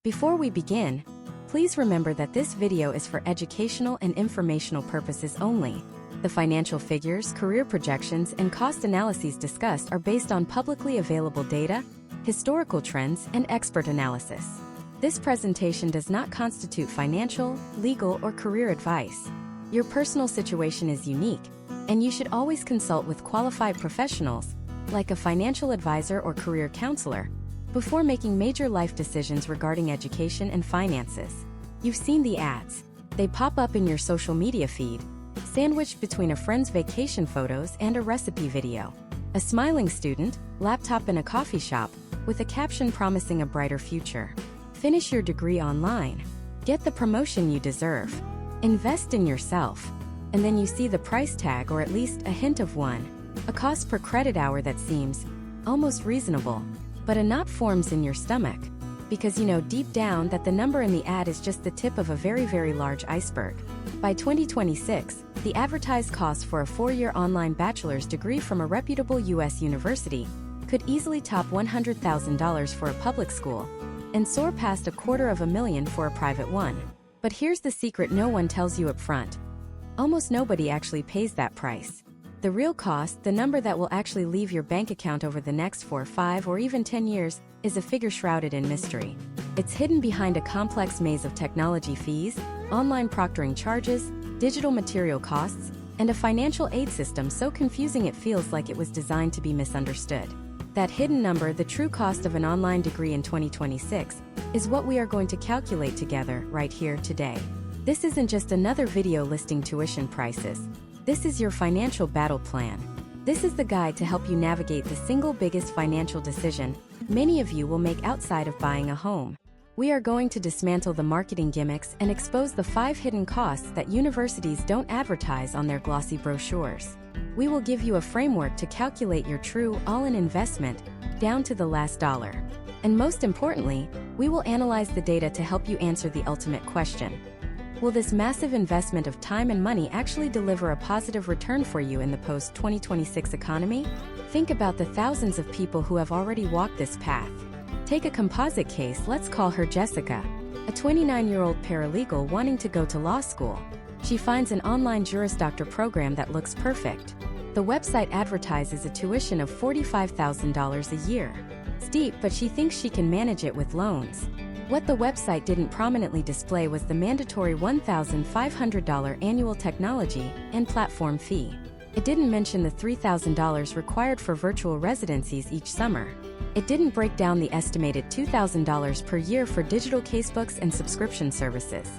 Before we begin, please remember that this video is for educational and informational purposes only. The financial figures, career projections, and cost analyses discussed are based on publicly available data, historical trends, and expert analysis. This presentation does not constitute financial, legal, or career advice. Your personal situation is unique, and you should always consult with qualified professionals, like a financial advisor or career counselor, before making major life decisions regarding education and finances. You've seen the ads. They pop up in your social media feed, sandwiched between a friend's vacation photos and a recipe video. A smiling student, laptop in a coffee shop, with a caption promising a brighter future. Finish your degree online. Get the promotion you deserve. Invest in yourself. And then you see the price tag, or at least a hint of one. A cost per credit hour that seems almost reasonable, but a knot forms in your stomach, because you know deep down that the number in the ad is just the tip of a very, very large iceberg. By 2026, the advertised cost for a 4-year online bachelor's degree from a reputable U.S. university could easily top $100,000 for a public school and soar past $250,000 for a private one. But here's the secret no one tells you up front. Almost nobody actually pays that price. The real cost, the number that will actually leave your bank account over the next 4, 5, or even 10 years, is a figure shrouded in mystery. It's hidden behind a complex maze of technology fees, online proctoring charges, digital material costs, and a financial aid system so confusing it feels like it was designed to be misunderstood. That hidden number, the true cost of an online degree in 2026, is what we are going to calculate together right here today. This isn't just another video listing tuition prices. This is your financial battle plan. This is the guide to help you navigate the single biggest financial decision many of you will make outside of buying a home. We are going to dismantle the marketing gimmicks and expose the 5 hidden costs that universities don't advertise on their glossy brochures. We will give you a framework to calculate your true all-in investment down to the last dollar. And most importantly, we will analyze the data to help you answer the ultimate question. Will this massive investment of time and money actually deliver a positive return for you in the post-2026 economy? Think about the thousands of people who have already walked this path. Take a composite case, let's call her Jessica, a 29-year-old paralegal wanting to go to law school. She finds an online Juris Doctor program that looks perfect. The website advertises a tuition of $45,000 a year. Steep, but she thinks she can manage it with loans. What the website didn't prominently display was the mandatory $1,500 annual technology and platform fee. It didn't mention the $3,000 required for virtual residencies each summer. It didn't break down the estimated $2,000 per year for digital casebooks and subscription services.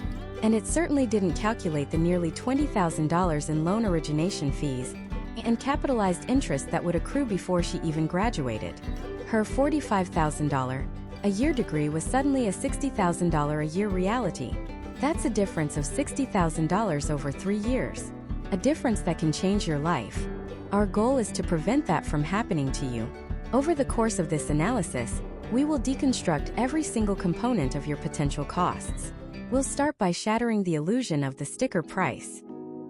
And it certainly didn't calculate the nearly $20,000 in loan origination fees and capitalized interest that would accrue before she even graduated. Her $45,000 a year degree was suddenly a $60,000 a year reality. That's a difference of $60,000 over 3 years. A difference that can change your life. Our goal is to prevent that from happening to you. Over the course of this analysis, we will deconstruct every single component of your potential costs. We'll start by shattering the illusion of the sticker price.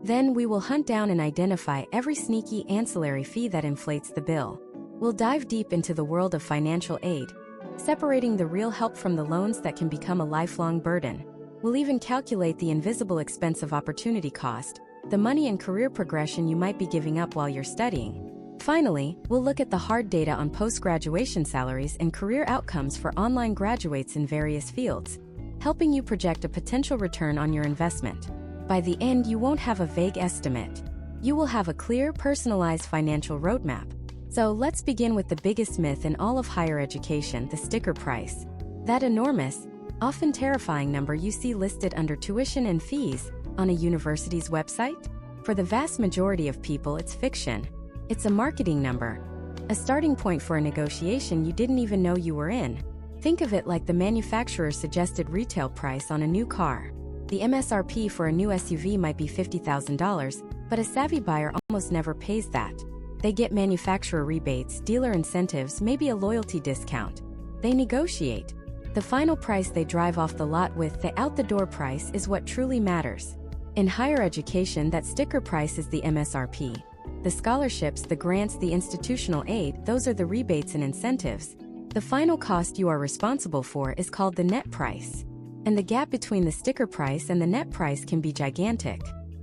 Then we will hunt down and identify every sneaky ancillary fee that inflates the bill. We'll dive deep into the world of financial aid, separating the real help from the loans that can become a lifelong burden. We'll even calculate the invisible expense of opportunity cost, the money and career progression you might be giving up while you're studying. Finally, we'll look at the hard data on post-graduation salaries and career outcomes for online graduates in various fields, helping you project a potential return on your investment. By the end, you won't have a vague estimate. You will have a clear, personalized financial roadmap. So let's begin with the biggest myth in all of higher education, the sticker price. That enormous, often terrifying number you see listed under tuition and fees on a university's website? For the vast majority of people, it's fiction. It's a marketing number, a starting point for a negotiation you didn't even know you were in. Think of it like the manufacturer's suggested retail price on a new car. The MSRP for a new SUV might be $50,000, but a savvy buyer almost never pays that. They get manufacturer rebates, dealer incentives, maybe a loyalty discount. They negotiate. The final price they drive off the lot with, the out-the-door price, is what truly matters. In higher education, that sticker price is the MSRP. The scholarships, the grants, the institutional aid, those are the rebates and incentives. The final cost you are responsible for is called the net price. And the gap between the sticker price and the net price can be gigantic.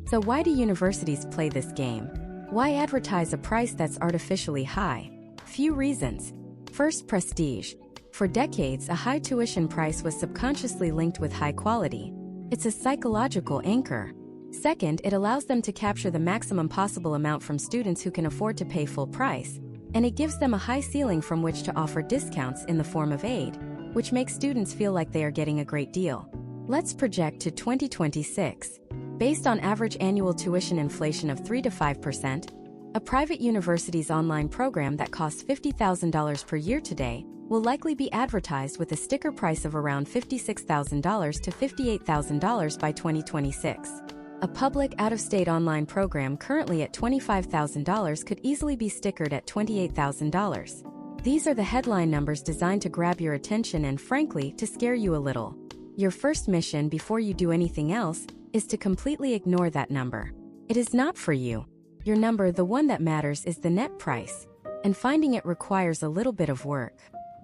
So why do universities play this game? Why advertise a price that's artificially high? Few reasons. First, prestige. For decades, a high tuition price was subconsciously linked with high quality. It's a psychological anchor. Second, it allows them to capture the maximum possible amount from students who can afford to pay full price, and it gives them a high ceiling from which to offer discounts in the form of aid, which makes students feel like they are getting a great deal. Let's project to 2026. Based on average annual tuition inflation of 3 to 5%, a private university's online program that costs $50,000 per year today will likely be advertised with a sticker price of around $56,000 to $58,000 by 2026. A public out-of-state online program currently at $25,000 could easily be stickered at $28,000. These are the headline numbers designed to grab your attention and, frankly, to scare you a little. Your first mission before you do anything else is to completely ignore that number. It is not for you. Your number, the one that matters, is the net price, and finding it requires a little bit of work.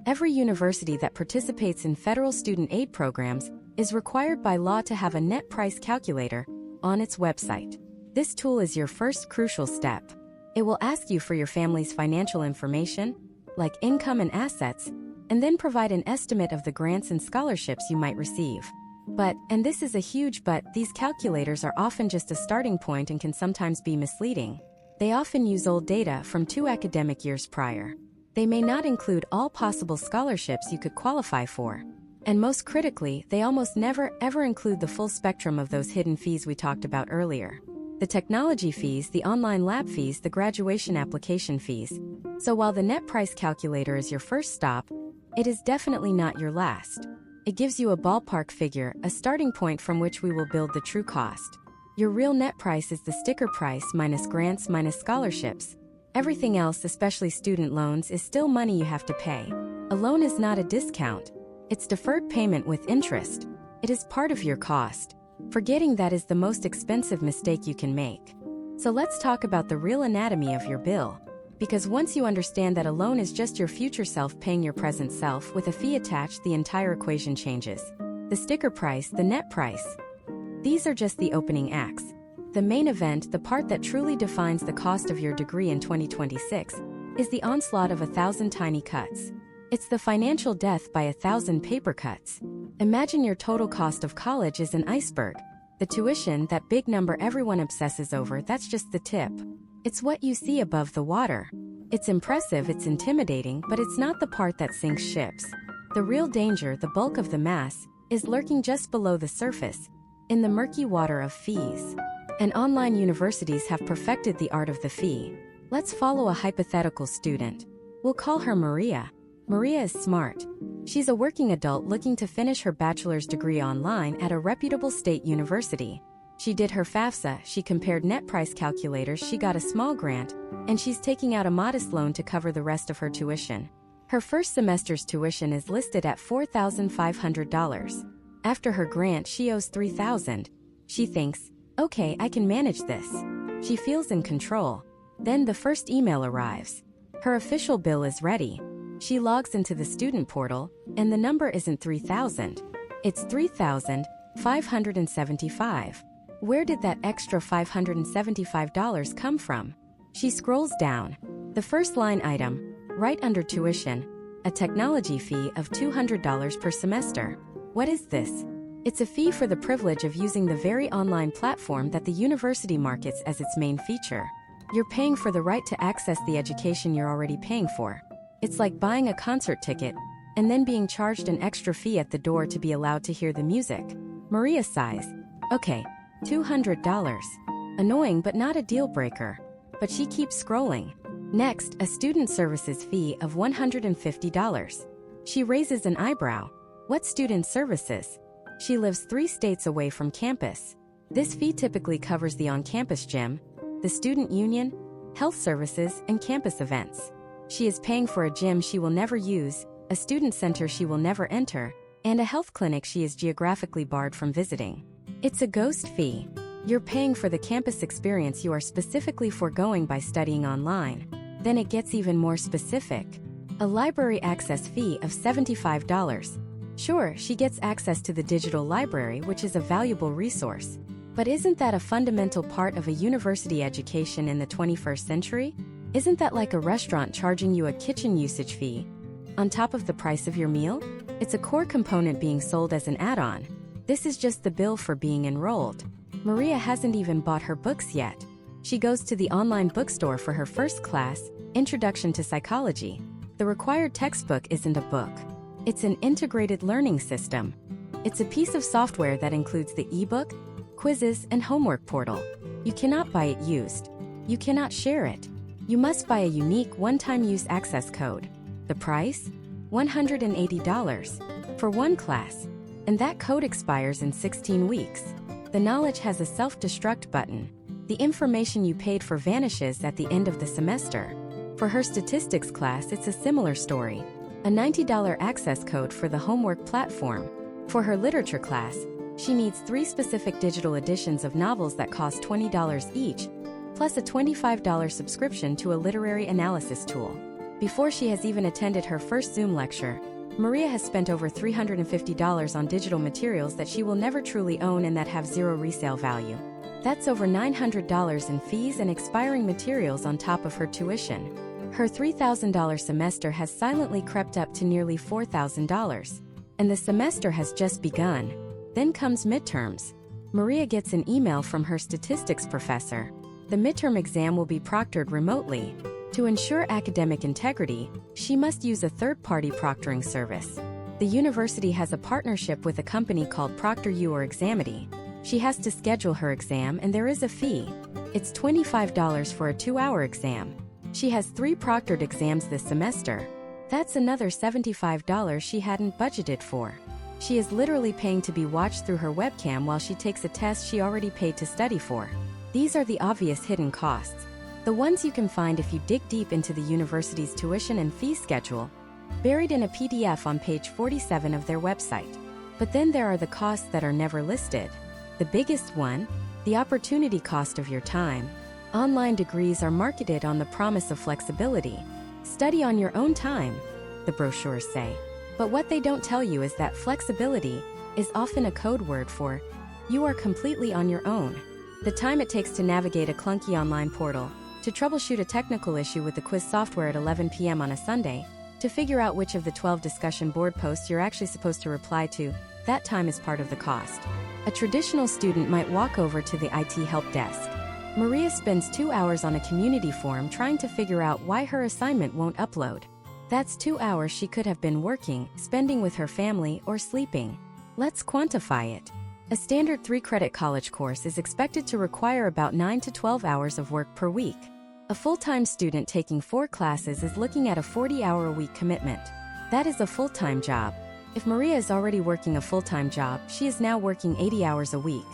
Every university that participates in federal student aid programs is required by law to have a net price calculator on its website. This tool is your first crucial step. It will ask you for your family's financial information, like income and assets, and then provide an estimate of the grants and scholarships you might receive. But, and this is a huge but, these calculators are often just a starting point and can sometimes be misleading. They often use old data from 2 academic years prior. They may not include all possible scholarships you could qualify for. And most critically, they almost never ever include the full spectrum of those hidden fees we talked about earlier. The technology fees, the online lab fees, the graduation application fees. So while the net price calculator is your first stop, it is definitely not your last. It gives you a ballpark figure, a starting point from which we will build the true cost. Your real net price is the sticker price minus grants minus scholarships. Everything else, especially student loans, is still money you have to pay. A loan is not a discount. It's deferred payment with interest. It is part of your cost. Forgetting that is the most expensive mistake you can make. So let's talk about the real anatomy of your bill. Because once you understand that a loan is just your future self paying your present self with a fee attached, the entire equation changes. The sticker price, the net price. These are just the opening acts. The main event, the part that truly defines the cost of your degree in 2026, is the onslaught of 1,000 tiny cuts. It's the financial death by 1,000 paper cuts. Imagine your total cost of college is an iceberg. The tuition, that big number everyone obsesses over, that's just the tip. It's what you see above the water. It's impressive, it's intimidating, but it's not the part that sinks ships. The real danger, the bulk of the mass, is lurking just below the surface, in the murky water of fees. And online universities have perfected the art of the fee. Let's follow a hypothetical student. We'll call her Maria. Maria is smart. She's a working adult looking to finish her bachelor's degree online at a reputable state university. She did her FAFSA, she compared net price calculators, she got a small grant, and she's taking out a modest loan to cover the rest of her tuition. Her first semester's tuition is listed at $4,500. After her grant, she owes $3,000. She thinks, okay, I can manage this. She feels in control. Then the first email arrives. Her official bill is ready. She logs into the student portal, and the number isn't 3,000. It's $3,575. Where did that extra $575 come from? She scrolls down. The first line item, right under tuition, a technology fee of $200 per semester. What is this? It's a fee for the privilege of using the very online platform that the university markets as its main feature. You're paying for the right to access the education you're already paying for. It's like buying a concert ticket and then being charged an extra fee at the door to be allowed to hear the music. Maria sighs. Okay, $200. Annoying but not a deal breaker. But she keeps scrolling. Next, a student services fee of $150. She raises an eyebrow. What student services? She lives 3 states away from campus. This fee typically covers the on-campus gym, the student union, health services, and campus events. She is paying for a gym she will never use, a student center she will never enter, and a health clinic she is geographically barred from visiting. It's a ghost fee. You're paying for the campus experience you are specifically foregoing by studying online. Then it gets even more specific. A library access fee of $75. Sure, she gets access to the digital library, which is a valuable resource. But isn't that a fundamental part of a university education in the 21st century? Isn't that like a restaurant charging you a kitchen usage fee on top of the price of your meal? It's a core component being sold as an add-on. This is just the bill for being enrolled. Maria hasn't even bought her books yet. She goes to the online bookstore for her first class, Introduction to Psychology. The required textbook isn't a book. It's an integrated learning system. It's a piece of software that includes the ebook, quizzes, and homework portal. You cannot buy it used. You cannot share it. You must buy a unique one-time use access code. The price? $180 for one class. And that code expires in 16 weeks. The knowledge has a self-destruct button. The information you paid for vanishes at the end of the semester. For her statistics class, it's a similar story. A $90 access code for the homework platform. For her literature class, she needs 3 specific digital editions of novels that cost $20 each, plus a $25 subscription to a literary analysis tool. Before she has even attended her first Zoom lecture, Maria has spent over $350 on digital materials that she will never truly own and that have zero resale value. That's over $900 in fees and expiring materials on top of her tuition. Her $3,000 semester has silently crept up to nearly $4,000. And the semester has just begun. Then comes midterms. Maria gets an email from her statistics professor. The midterm exam will be proctored remotely. To ensure academic integrity, she must use a third-party proctoring service. The university has a partnership with a company called ProctorU or Examity. She has to schedule her exam and there is a fee. It's $25 for a 2-hour exam. She has 3 proctored exams this semester. That's another $75 she hadn't budgeted for. She is literally paying to be watched through her webcam while she takes a test she already paid to study for. These are the obvious hidden costs. The ones you can find if you dig deep into the university's tuition and fee schedule, buried in a PDF on page 47 of their website. But then there are the costs that are never listed. The biggest one, the opportunity cost of your time. Online degrees are marketed on the promise of flexibility. Study on your own time, the brochures say. But what they don't tell you is that flexibility is often a code word for you are completely on your own. The time it takes to navigate a clunky online portal, to troubleshoot a technical issue with the quiz software at 11 p.m. on a Sunday, to figure out which of the 12 discussion board posts you're actually supposed to reply to, that time is part of the cost. A traditional student might walk over to the IT help desk. Maria spends 2 hours on a community forum trying to figure out why her assignment won't upload. That's 2 hours she could have been working, spending with her family, or sleeping. Let's quantify it. A standard 3-credit college course is expected to require about 9 to 12 hours of work per week. A full-time student taking 4 classes is looking at a 40-hour-a-week commitment. That is a full-time job. If Maria is already working a full-time job, she is now working 80 hours a week.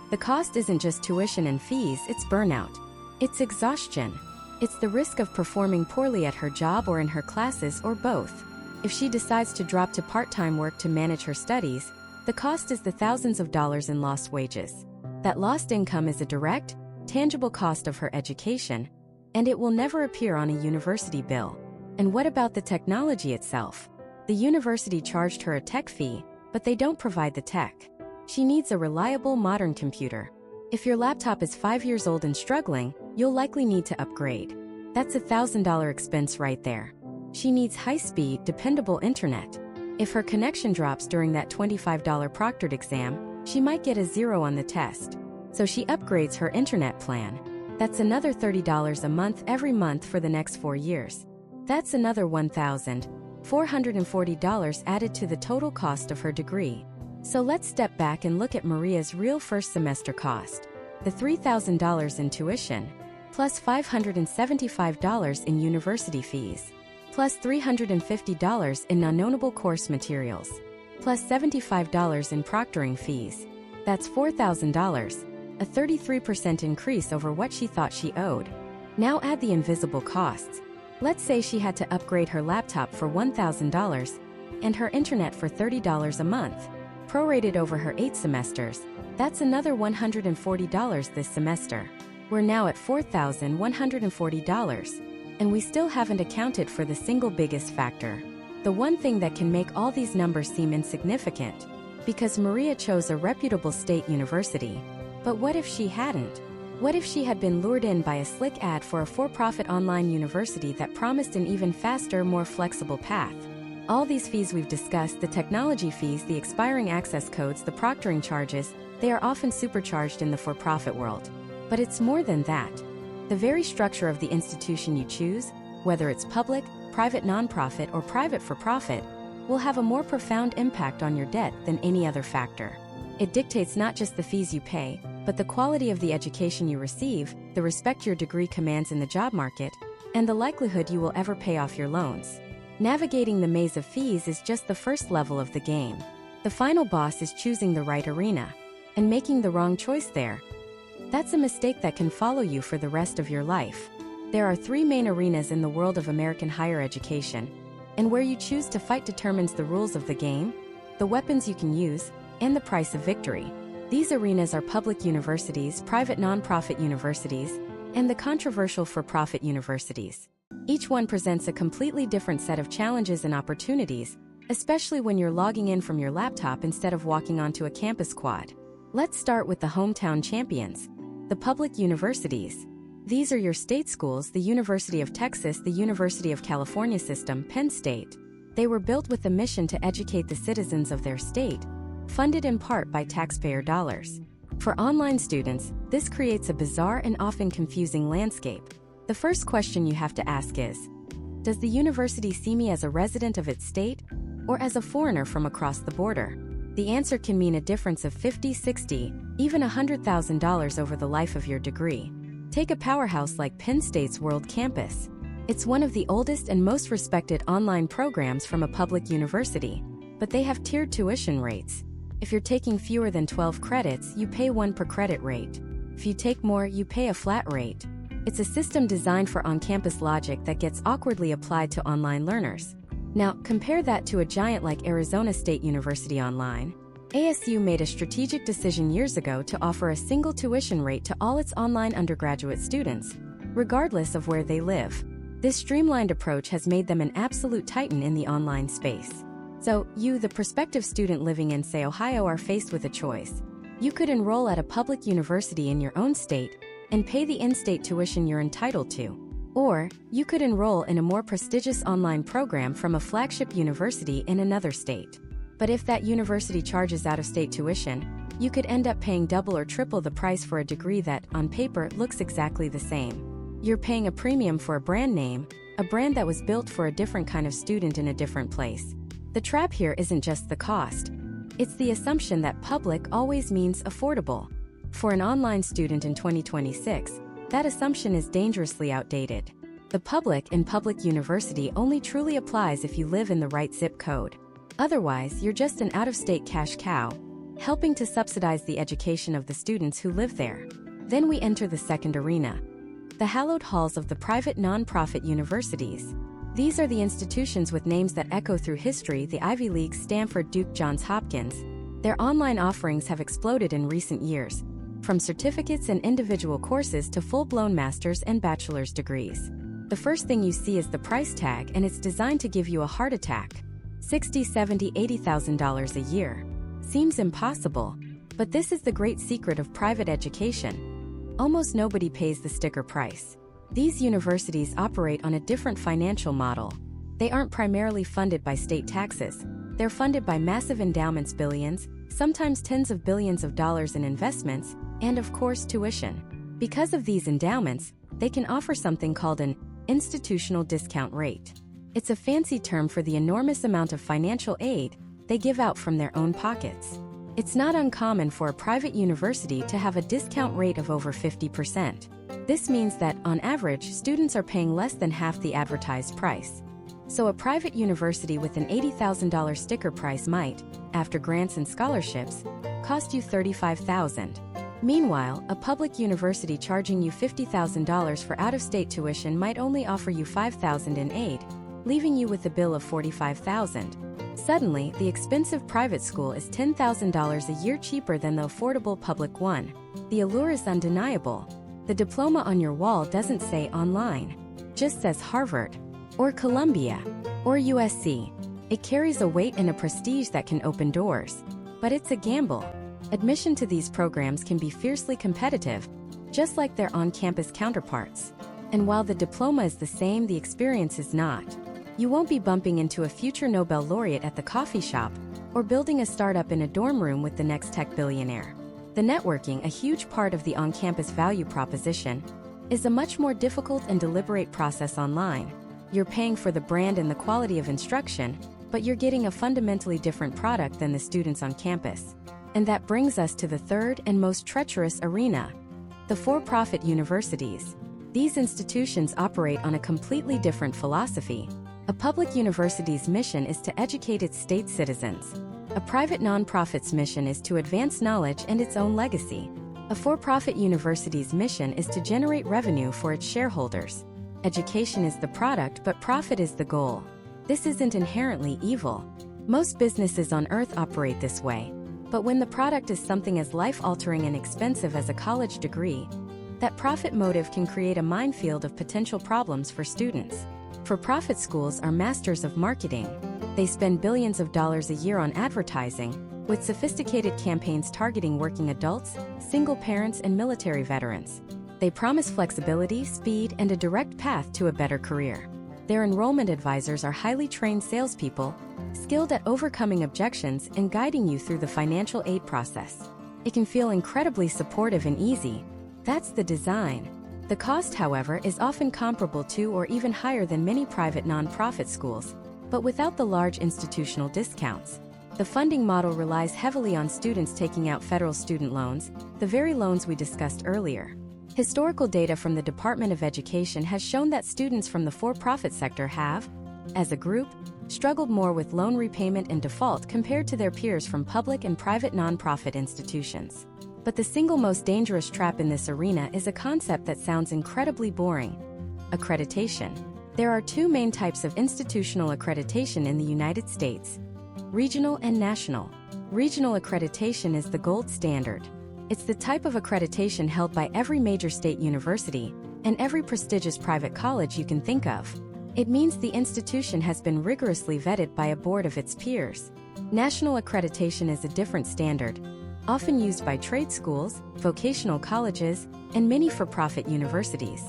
The cost isn't just tuition and fees, it's burnout. It's exhaustion. It's the risk of performing poorly at her job or in her classes, or both. If she decides to drop to part-time work to manage her studies, the cost is the thousands of dollars in lost wages. That lost income is a direct, tangible cost of her education, and it will never appear on a university bill. And what about the technology itself? The university charged her a tech fee, but they don't provide the tech. She needs a reliable modern computer. If your laptop is 5 years old and struggling, you'll likely need to upgrade. That's a $1,000 expense right there. She needs high-speed, dependable internet. If her connection drops during that $25 proctored exam, she might get a 0 on the test. So she upgrades her internet plan. That's another $30 a month every month for the next 4 years. That's another $1,440 added to the total cost of her degree. So let's step back and look at Maria's real first semester cost. The $3,000 in tuition, plus $575 in university fees, plus $350 in non-ownable course materials, plus $75 in proctoring fees. That's $4,000, a 33% increase over what she thought she owed. Now add the invisible costs. Let's say she had to upgrade her laptop for $1,000 and her internet for $30 a month. Prorated over her 8 semesters, that's another $140 this semester. We're now at $4,140. And we still haven't accounted for the single biggest factor. The one thing that can make all these numbers seem insignificant. Because Maria chose a reputable state university. But what if she hadn't? What if she had been lured in by a slick ad for a for-profit online university that promised an even faster, more flexible path? All these fees we've discussed, the technology fees, the expiring access codes, the proctoring charges, they are often supercharged in the for-profit world. But it's more than that. The very structure of the institution you choose, whether it's public, private nonprofit, or private for-profit, will have a more profound impact on your debt than any other factor. It dictates not just the fees you pay, but the quality of the education you receive, the respect your degree commands in the job market, and the likelihood you will ever pay off your loans. Navigating the maze of fees is just the first level of the game. The final boss is choosing the right arena, and making the wrong choice there. That's a mistake that can follow you for the rest of your life. There are three main arenas in the world of American higher education, and where you choose to fight determines the rules of the game, the weapons you can use, and the price of victory. These arenas are public universities, private nonprofit universities, and the controversial for-profit universities. Each one presents a completely different set of challenges and opportunities, especially when you're logging in from your laptop instead of walking onto a campus quad. Let's start with the hometown champions, the public universities. These are your state schools, the University of Texas, the University of California system, Penn State. They were built with the mission to educate the citizens of their state, funded in part by taxpayer dollars. For online students, this creates a bizarre and often confusing landscape. The first question you have to ask is, does the university see me as a resident of its state, or as a foreigner from across the border? The answer can mean a difference of $50, $60, even $100,000 over the life of your degree. Take a powerhouse like Penn State's World Campus. It's one of the oldest and most respected online programs from a public university, but they have tiered tuition rates. If you're taking fewer than 12 credits, you pay 1 per credit rate. If you take more, you pay a flat rate. It's a system designed for on-campus logic that gets awkwardly applied to online learners. Now, compare that to a giant like Arizona State University Online. ASU made a strategic decision years ago to offer a single tuition rate to all its online undergraduate students, regardless of where they live. This streamlined approach has made them an absolute titan in the online space. So, you, the prospective student living in, say, Ohio, are faced with a choice. You could enroll at a public university in your own state and pay the in-state tuition you're entitled to. Or, you could enroll in a more prestigious online program from a flagship university in another state. But if that university charges out-of-state tuition, you could end up paying double or triple the price for a degree that, on paper, looks exactly the same. You're paying a premium for a brand name, a brand that was built for a different kind of student in a different place. The trap here isn't just the cost. It's the assumption that public always means affordable. For an online student in 2026, that assumption is dangerously outdated. The public in public university only truly applies if you live in the right zip code. Otherwise, you're just an out-of-state cash cow, helping to subsidize the education of the students who live there. Then we enter the second arena, the hallowed halls of the private nonprofit universities. These are the institutions with names that echo through history: the Ivy League, Stanford, Duke, Johns Hopkins. Their online offerings have exploded in recent years, from certificates and individual courses to full-blown master's and bachelor's degrees. The first thing you see is the price tag, and it's designed to give you a heart attack. $60,000, $70,000, $80,000 a year. Seems impossible. But this is the great secret of private education. Almost nobody pays the sticker price. These universities operate on a different financial model. They aren't primarily funded by state taxes. They're funded by massive endowments, billions, sometimes tens of billions of dollars in investments, and of course tuition. Because of these endowments, they can offer something called an institutional discount rate. It's a fancy term for the enormous amount of financial aid they give out from their own pockets. It's not uncommon for a private university to have a discount rate of over 50%. This means that, on average, students are paying less than half the advertised price. So a private university with an $80,000 sticker price might, after grants and scholarships, cost you $35,000. Meanwhile, a public university charging you $50,000 for out-of-state tuition might only offer you $5,000 in aid, leaving you with a bill of $45,000. Suddenly, the expensive private school is $10,000 a year cheaper than the affordable public one. The allure is undeniable. The diploma on your wall doesn't say online. just says Harvard, or Columbia, or USC. It carries a weight and a prestige that can open doors. But it's a gamble. Admission to these programs can be fiercely competitive, just like their on-campus counterparts. And while the diploma is the same, the experience is not. You won't be bumping into a future Nobel laureate at the coffee shop, or building a startup in a dorm room with the next tech billionaire. The networking, a huge part of the on-campus value proposition, is a much more difficult and deliberate process online. You're paying for the brand and the quality of instruction, but you're getting a fundamentally different product than the students on campus. And that brings us to the third and most treacherous arena: the for-profit universities. These institutions operate on a completely different philosophy. A public university's mission is to educate its state citizens. A private nonprofit's mission is to advance knowledge and its own legacy. A for-profit university's mission is to generate revenue for its shareholders. Education is the product, but profit is the goal. This isn't inherently evil. Most businesses on earth operate this way. But when the product is something as life-altering and expensive as a college degree, that profit motive can create a minefield of potential problems for students. For-profit schools are masters of marketing. They spend billions of dollars a year on advertising, with sophisticated campaigns targeting working adults, single parents, and military veterans. They promise flexibility, speed, and a direct path to a better career. Their enrollment advisors are highly trained salespeople, skilled at overcoming objections and guiding you through the financial aid process. It can feel incredibly supportive and easy. That's the design. The cost, however, is often comparable to or even higher than many private nonprofit schools, but without the large institutional discounts. The funding model relies heavily on students taking out federal student loans, the very loans we discussed earlier. Historical data from the Department of Education has shown that students from the for-profit sector have, as a group, struggled more with loan repayment and default compared to their peers from public and private nonprofit institutions. But the single most dangerous trap in this arena is a concept that sounds incredibly boring: accreditation. There are two main types of institutional accreditation in the United States: regional and national. Regional accreditation is the gold standard. It's the type of accreditation held by every major state university and every prestigious private college you can think of. It means the institution has been rigorously vetted by a board of its peers. National accreditation is a different standard, often used by trade schools, vocational colleges, and many for-profit universities.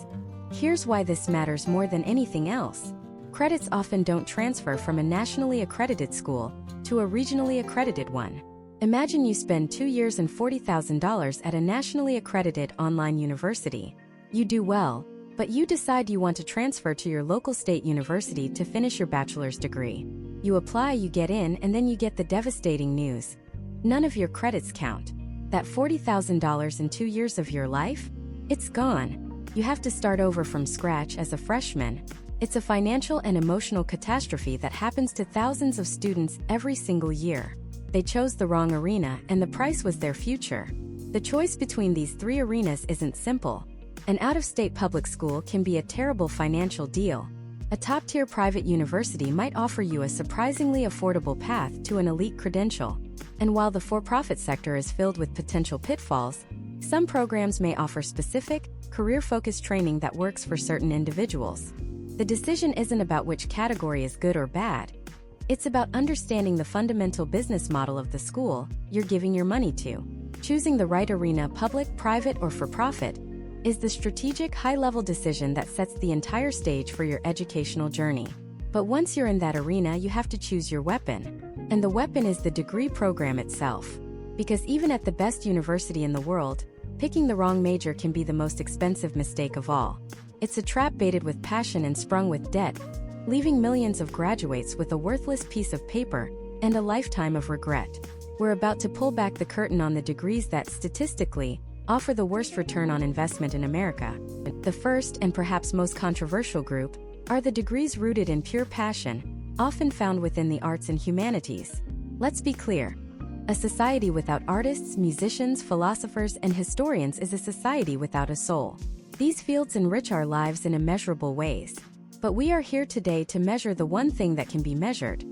Here's why this matters more than anything else. Credits often don't transfer from a nationally accredited school to a regionally accredited one. Imagine you spend 2 years and $40,000 at a nationally accredited online university. You do well, but you decide you want to transfer to your local state university to finish your bachelor's degree. You apply, you get in, and then you get the devastating news: none of your credits count. That $40,000 in 2 years of your life? It's gone. You have to start over from scratch as a freshman. It's a financial and emotional catastrophe that happens to thousands of students every single year. They chose the wrong arena, and the price was their future. The choice between these three arenas isn't simple. An out-of-state public school can be a terrible financial deal. A top-tier private university might offer you a surprisingly affordable path to an elite credential. And while the for-profit sector is filled with potential pitfalls, some programs may offer specific, career-focused training that works for certain individuals. The decision isn't about which category is good or bad. It's about understanding the fundamental business model of the school you're giving your money to. Choosing the right arena, public, private, or for-profit, is the strategic, high-level decision that sets the entire stage for your educational journey. But once you're in that arena, you have to choose your weapon. And the weapon is the degree program itself. Because even at the best university in the world, picking the wrong major can be the most expensive mistake of all. It's a trap baited with passion and sprung with debt, leaving millions of graduates with a worthless piece of paper and a lifetime of regret. We're about to pull back the curtain on the degrees that, statistically, offer the worst return on investment in America. The first, and perhaps most controversial group, are the degrees rooted in pure passion, often found within the arts and humanities. Let's be clear. A society without artists, musicians, philosophers, and historians is a society without a soul. These fields enrich our lives in immeasurable ways. But we are here today to measure the one thing that can be measured: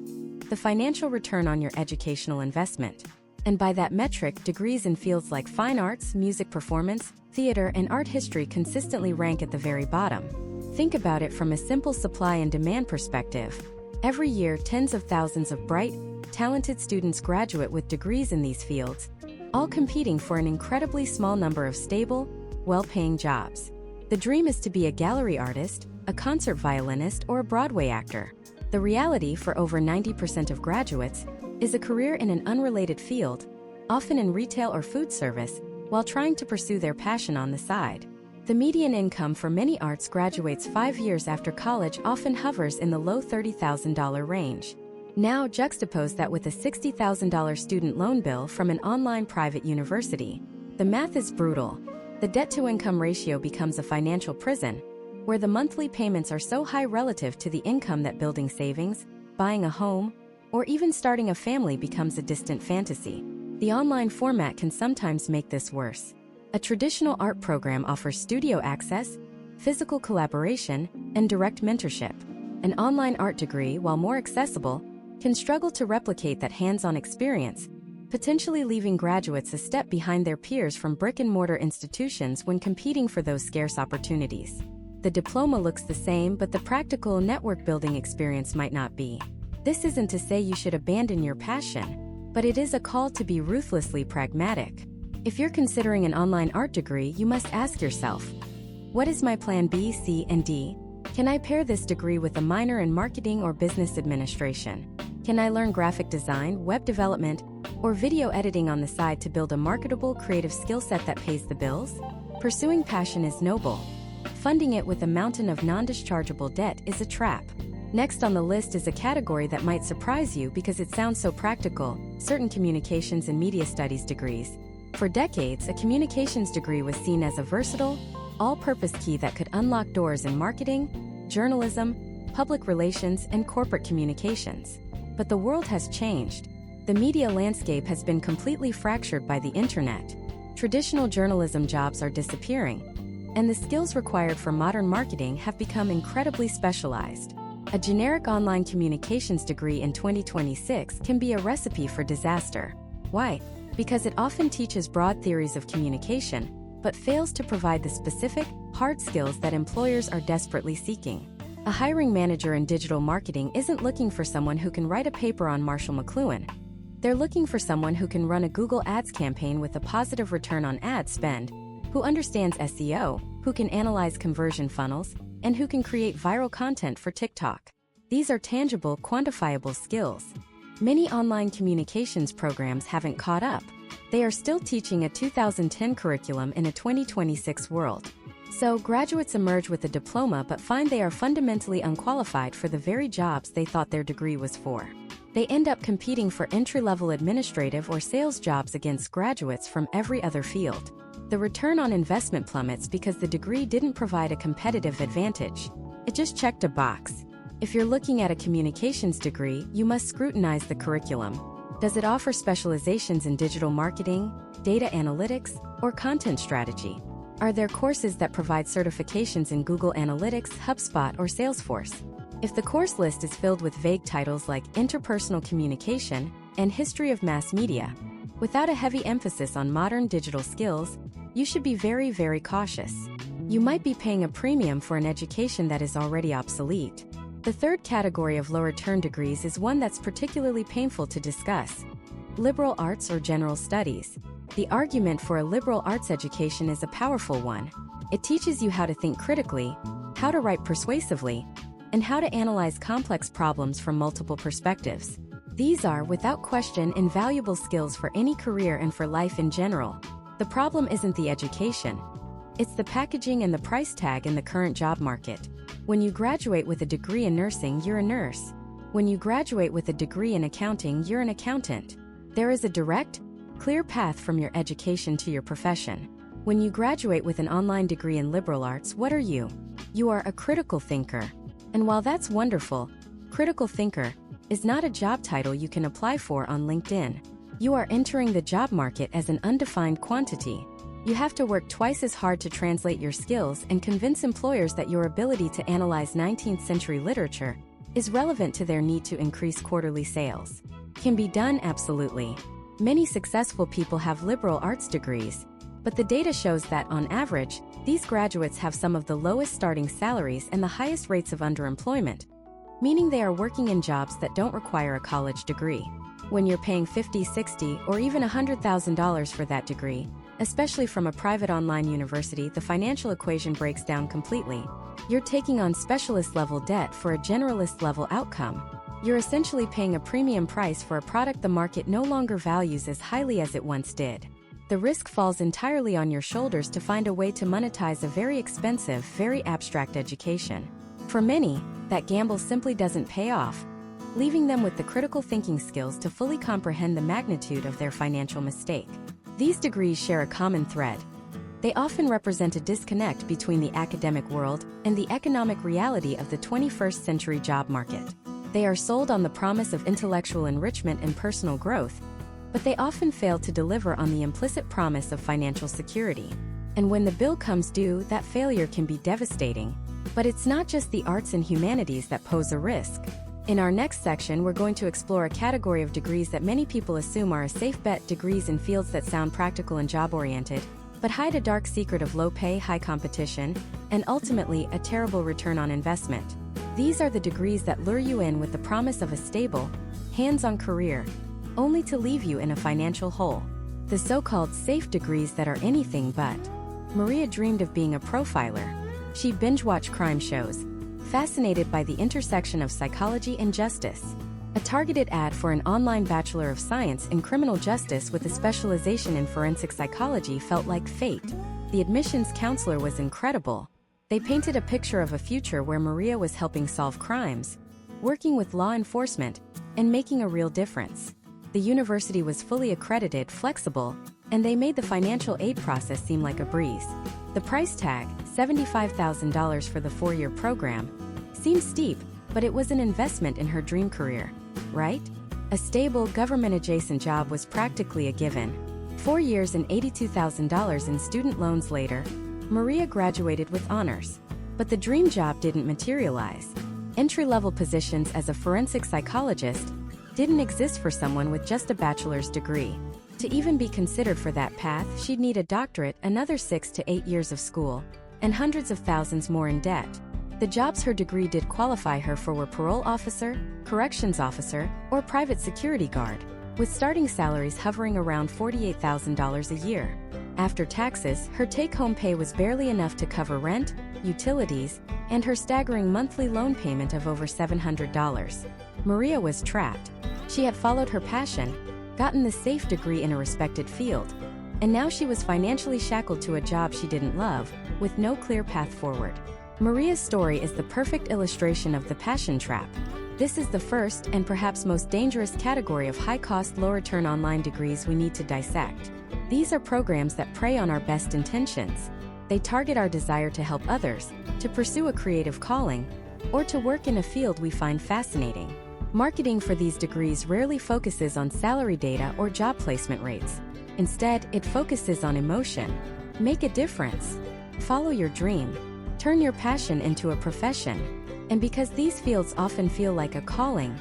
the financial return on your educational investment. And by that metric, degrees in fields like fine arts, music performance, theater, and art history consistently rank at the very bottom. Think about it from a simple supply and demand perspective. Every year, tens of thousands of bright, talented students graduate with degrees in these fields, all competing for an incredibly small number of stable, well-paying jobs. The dream is to be a gallery artist, a concert violinist, or a Broadway actor. The reality for over 90% of graduates is a career in an unrelated field, often in retail or food service, while trying to pursue their passion on the side. The median income for many arts graduates 5 years after college often hovers in the low $30,000 range. Now juxtapose that with a $60,000 student loan bill from an online private university. The math is brutal. The debt-to-income ratio becomes a financial prison, where the monthly payments are so high relative to the income that building savings, buying a home, or even starting a family becomes a distant fantasy. The online format can sometimes make this worse. A traditional art program offers studio access, physical collaboration, and direct mentorship. An online art degree, while more accessible, can struggle to replicate that hands-on experience, potentially leaving graduates a step behind their peers from brick-and-mortar institutions when competing for those scarce opportunities. The diploma looks the same, but the practical network-building experience might not be. This isn't to say you should abandon your passion, but it is a call to be ruthlessly pragmatic. If you're considering an online art degree, you must ask yourself, what is my plan B, C, and D? Can I pair this degree with a minor in marketing or business administration? Can I learn graphic design, web development, or video editing on the side to build a marketable, creative skill set that pays the bills? Pursuing passion is noble. Funding it with a mountain of non-dischargeable debt is a trap. Next on the list is a category that might surprise you because it sounds so practical: certain communications and media studies degrees. For decades, a communications degree was seen as a versatile, all-purpose key that could unlock doors in marketing, journalism, public relations, and corporate communications. But the world has changed. The media landscape has been completely fractured by the internet. Traditional journalism jobs are disappearing, and the skills required for modern marketing have become incredibly specialized. A generic online communications degree in 2026 can be a recipe for disaster. Why? Because it often teaches broad theories of communication, but fails to provide the specific, hard skills that employers are desperately seeking. A hiring manager in digital marketing isn't looking for someone who can write a paper on Marshall McLuhan. They're looking for someone who can run a Google Ads campaign with a positive return on ad spend, who understands SEO, who can analyze conversion funnels, and who can create viral content for TikTok. These are tangible, quantifiable skills. Many online communications programs haven't caught up. They are still teaching a 2010 curriculum in a 2026 world. So, graduates emerge with a diploma but find they are fundamentally unqualified for the very jobs they thought their degree was for. They end up competing for entry-level administrative or sales jobs against graduates from every other field. The return on investment plummets because the degree didn't provide a competitive advantage. It just checked a box. If you're looking at a communications degree, you must scrutinize the curriculum. Does it offer specializations in digital marketing, data analytics, or content strategy? Are there courses that provide certifications in Google Analytics, HubSpot, or Salesforce? If the course list is filled with vague titles like interpersonal communication and history of mass media, without a heavy emphasis on modern digital skills, you should be very, very cautious. You might be paying a premium for an education that is already obsolete. The third category of low-return degrees is one that's particularly painful to discuss: liberal arts or general studies. The argument for a liberal arts education is a powerful one. It teaches you how to think critically, how to write persuasively, and how to analyze complex problems from multiple perspectives. These are, without question, invaluable skills for any career and for life in general. The problem isn't the education. It's the packaging and the price tag in the current job market. When you graduate with a degree in nursing, you're a nurse. When you graduate with a degree in accounting, you're an accountant. There is a direct, clear path from your education to your profession. When you graduate with an online degree in liberal arts, what are you? You are a critical thinker. And while that's wonderful, critical thinker is not a job title you can apply for on LinkedIn. You are entering the job market as an undefined quantity. You have to work twice as hard to translate your skills and convince employers that your ability to analyze 19th century literature is relevant to their need to increase quarterly sales. Can be done, absolutely. Many successful people have liberal arts degrees, but the data shows that, on average, These graduates have some of the lowest starting salaries and the highest rates of underemployment, meaning they are working in jobs that don't require a college degree. When you're paying $50, $60, or even $100,000 for that degree, especially from a private online university, the financial equation breaks down completely. You're taking on specialist-level debt for a generalist-level outcome. You're essentially paying a premium price for a product the market no longer values as highly as it once did. The risk falls entirely on your shoulders to find a way to monetize a very expensive, very abstract education. For many, that gamble simply doesn't pay off, leaving them with the critical thinking skills to fully comprehend the magnitude of their financial mistake. These degrees share a common thread. They often represent a disconnect between the academic world and the economic reality of the 21st century job market. They are sold on the promise of intellectual enrichment and personal growth, but they often fail to deliver on the implicit promise of financial security. And when the bill comes due, that failure can be devastating. But it's not just the arts and humanities that pose a risk. In our next section, we're going to explore a category of degrees that many people assume are a safe bet, degrees in fields that sound practical and job-oriented, but hide a dark secret of low pay, high competition, and ultimately a terrible return on investment. These are the degrees that lure you in with the promise of a stable, hands-on career, only to leave you in a financial hole. The so-called safe degrees that are anything but. Maria dreamed of being a profiler. She binge-watched crime shows, fascinated by the intersection of psychology and justice. A targeted ad for an online Bachelor of Science in Criminal Justice with a specialization in forensic psychology felt like fate. The admissions counselor was incredible. They painted a picture of a future where Maria was helping solve crimes, working with law enforcement, and making a real difference. The university was fully accredited, flexible, and they made the financial aid process seem like a breeze. The price tag, $75,000 for the 4-year program, seemed steep, but it was an investment in her dream career, right? A stable, government-adjacent job was practically a given. 4 years and $82,000 in student loans later, Maria graduated with honors. But the dream job didn't materialize. Entry-level positions as a forensic psychologist didn't exist for someone with just a bachelor's degree. To even be considered for that path, she'd need a doctorate, another 6 to 8 years of school, and hundreds of thousands more in debt. The jobs her degree did qualify her for were parole officer, corrections officer, or private security guard, with starting salaries hovering around $48,000 a year. After taxes, her take-home pay was barely enough to cover rent, utilities, and her staggering monthly loan payment of over $700. Maria was trapped. She had followed her passion, gotten the safe degree in a respected field, and now she was financially shackled to a job she didn't love, with no clear path forward. Maria's story is the perfect illustration of the passion trap. This is the first and perhaps most dangerous category of high-cost, low-return online degrees we need to dissect. These are programs that prey on our best intentions. They target our desire to help others, to pursue a creative calling, or to work in a field we find fascinating. Marketing for these degrees rarely focuses on salary data or job placement rates. Instead, it focuses on emotion. Make a difference. Follow your dream. Turn your passion into a profession. And because these fields often feel like a calling,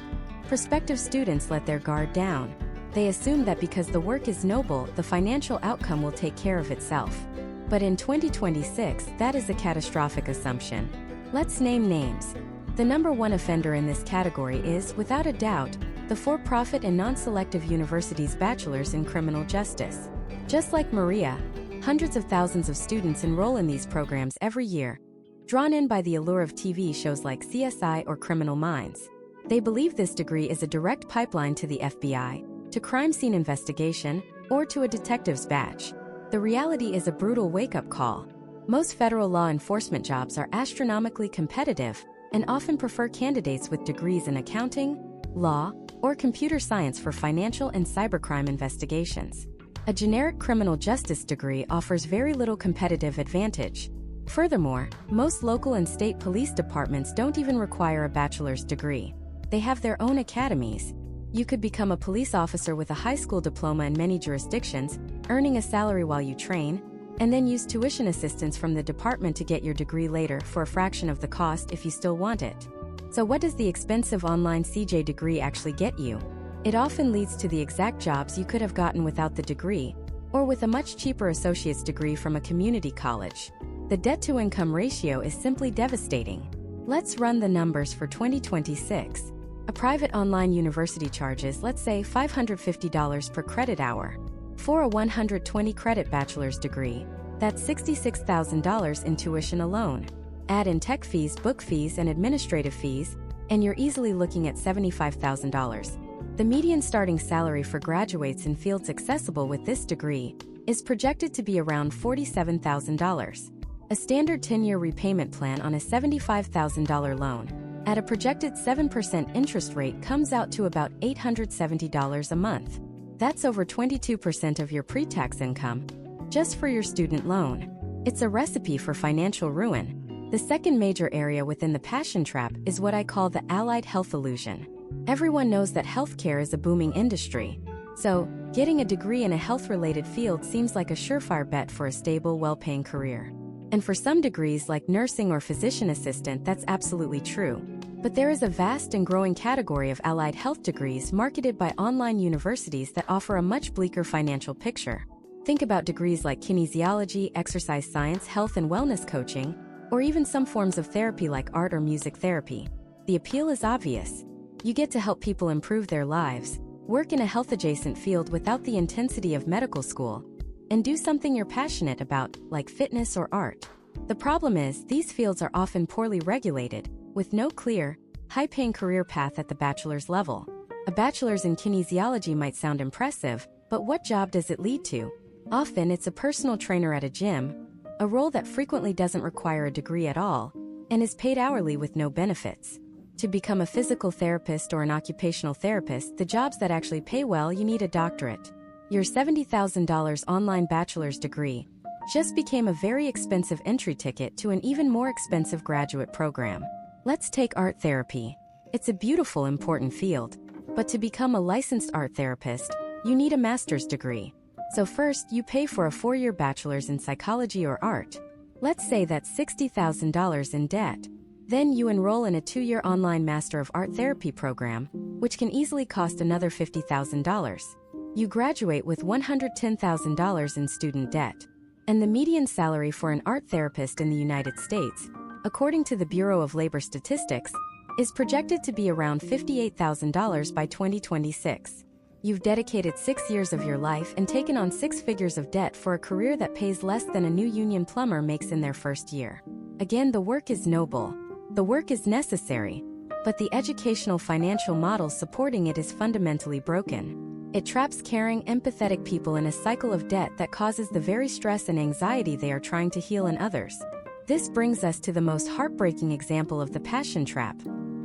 prospective students let their guard down. They assume that because the work is noble, the financial outcome will take care of itself. But in 2026, that is a catastrophic assumption. Let's name names. The number one offender in this category is, without a doubt, the for-profit and non-selective university's bachelors in criminal justice. Just like Maria, hundreds of thousands of students enroll in these programs every year, drawn in by the allure of TV shows like CSI or Criminal Minds. They believe this degree is a direct pipeline to the FBI, to crime scene investigation, or to a detective's badge. The reality is a brutal wake-up call. Most federal law enforcement jobs are astronomically competitive and often prefer candidates with degrees in accounting, law, or computer science for financial and cybercrime investigations. A generic criminal justice degree offers very little competitive advantage. Furthermore, most local and state police departments don't even require a bachelor's degree. They have their own academies. You could become a police officer with a high school diploma in many jurisdictions, earning a salary while you train, and then use tuition assistance from the department to get your degree later for a fraction of the cost if you still want it. So what does the expensive online CJ degree actually get you? It often leads to the exact jobs you could have gotten without the degree, or with a much cheaper associate's degree from a community college. The debt-to-income ratio is simply devastating. Let's run the numbers for 2026. A private online university charges, let's say, $550 per credit hour. For a 120-credit bachelor's degree, that's $66,000 in tuition alone. Add in tech fees, book fees, and administrative fees, and you're easily looking at $75,000. The median starting salary for graduates in fields accessible with this degree is projected to be around $47,000. A standard 10-year repayment plan on a $75,000 loan at a projected 7% interest rate comes out to about $870 a month. That's over 22% of your pre-tax income just for your student loan. It's a recipe for financial ruin. The second major area within the passion trap is what I call the allied health illusion. Everyone knows that healthcare is a booming industry, so getting a degree in a health-related field seems like a surefire bet for a stable, well-paying career. And for some degrees like nursing or physician assistant, that's absolutely true. But there is a vast and growing category of allied health degrees marketed by online universities that offer a much bleaker financial picture. Think about degrees like kinesiology, exercise science, health and wellness coaching, or even some forms of therapy like art or music therapy. The appeal is obvious. You get to help people improve their lives, work in a health-adjacent field without the intensity of medical school, and do something you're passionate about, like fitness or art. The problem is, these fields are often poorly regulated, with no clear, high-paying career path at the bachelor's level. A bachelor's in kinesiology might sound impressive, but what job does it lead to? Often it's a personal trainer at a gym, a role that frequently doesn't require a degree at all, and is paid hourly with no benefits. To become a physical therapist or an occupational therapist, the jobs that actually pay well, you need a doctorate. Your $70,000 online bachelor's degree just became a very expensive entry ticket to an even more expensive graduate program. Let's take art therapy. It's a beautiful, important field, but to become a licensed art therapist, you need a master's degree. So first, you pay for a 4-year bachelor's in psychology or art. Let's say that's $60,000 in debt. Then you enroll in a 2-year online Master of Art Therapy program, which can easily cost another $50,000. You graduate with $110,000 in student debt. And the median salary for an art therapist in the United States, according to the Bureau of Labor Statistics, is projected to be around $58,000 by 2026. You've dedicated 6 years of your life and taken on 6 figures of debt for a career that pays less than a new union plumber makes in their first year. Again, the work is noble. The work is necessary. But the educational financial model supporting it is fundamentally broken. It traps caring, empathetic people in a cycle of debt that causes the very stress and anxiety they are trying to heal in others. This brings us to the most heartbreaking example of the passion trap: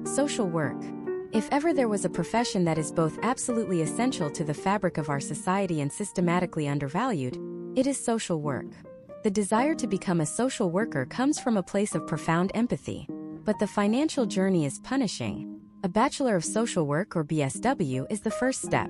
social work. If ever there was a profession that is both absolutely essential to the fabric of our society and systematically undervalued, it is social work. The desire to become a social worker comes from a place of profound empathy. But the financial journey is punishing. A Bachelor of Social Work, or BSW, is the first step.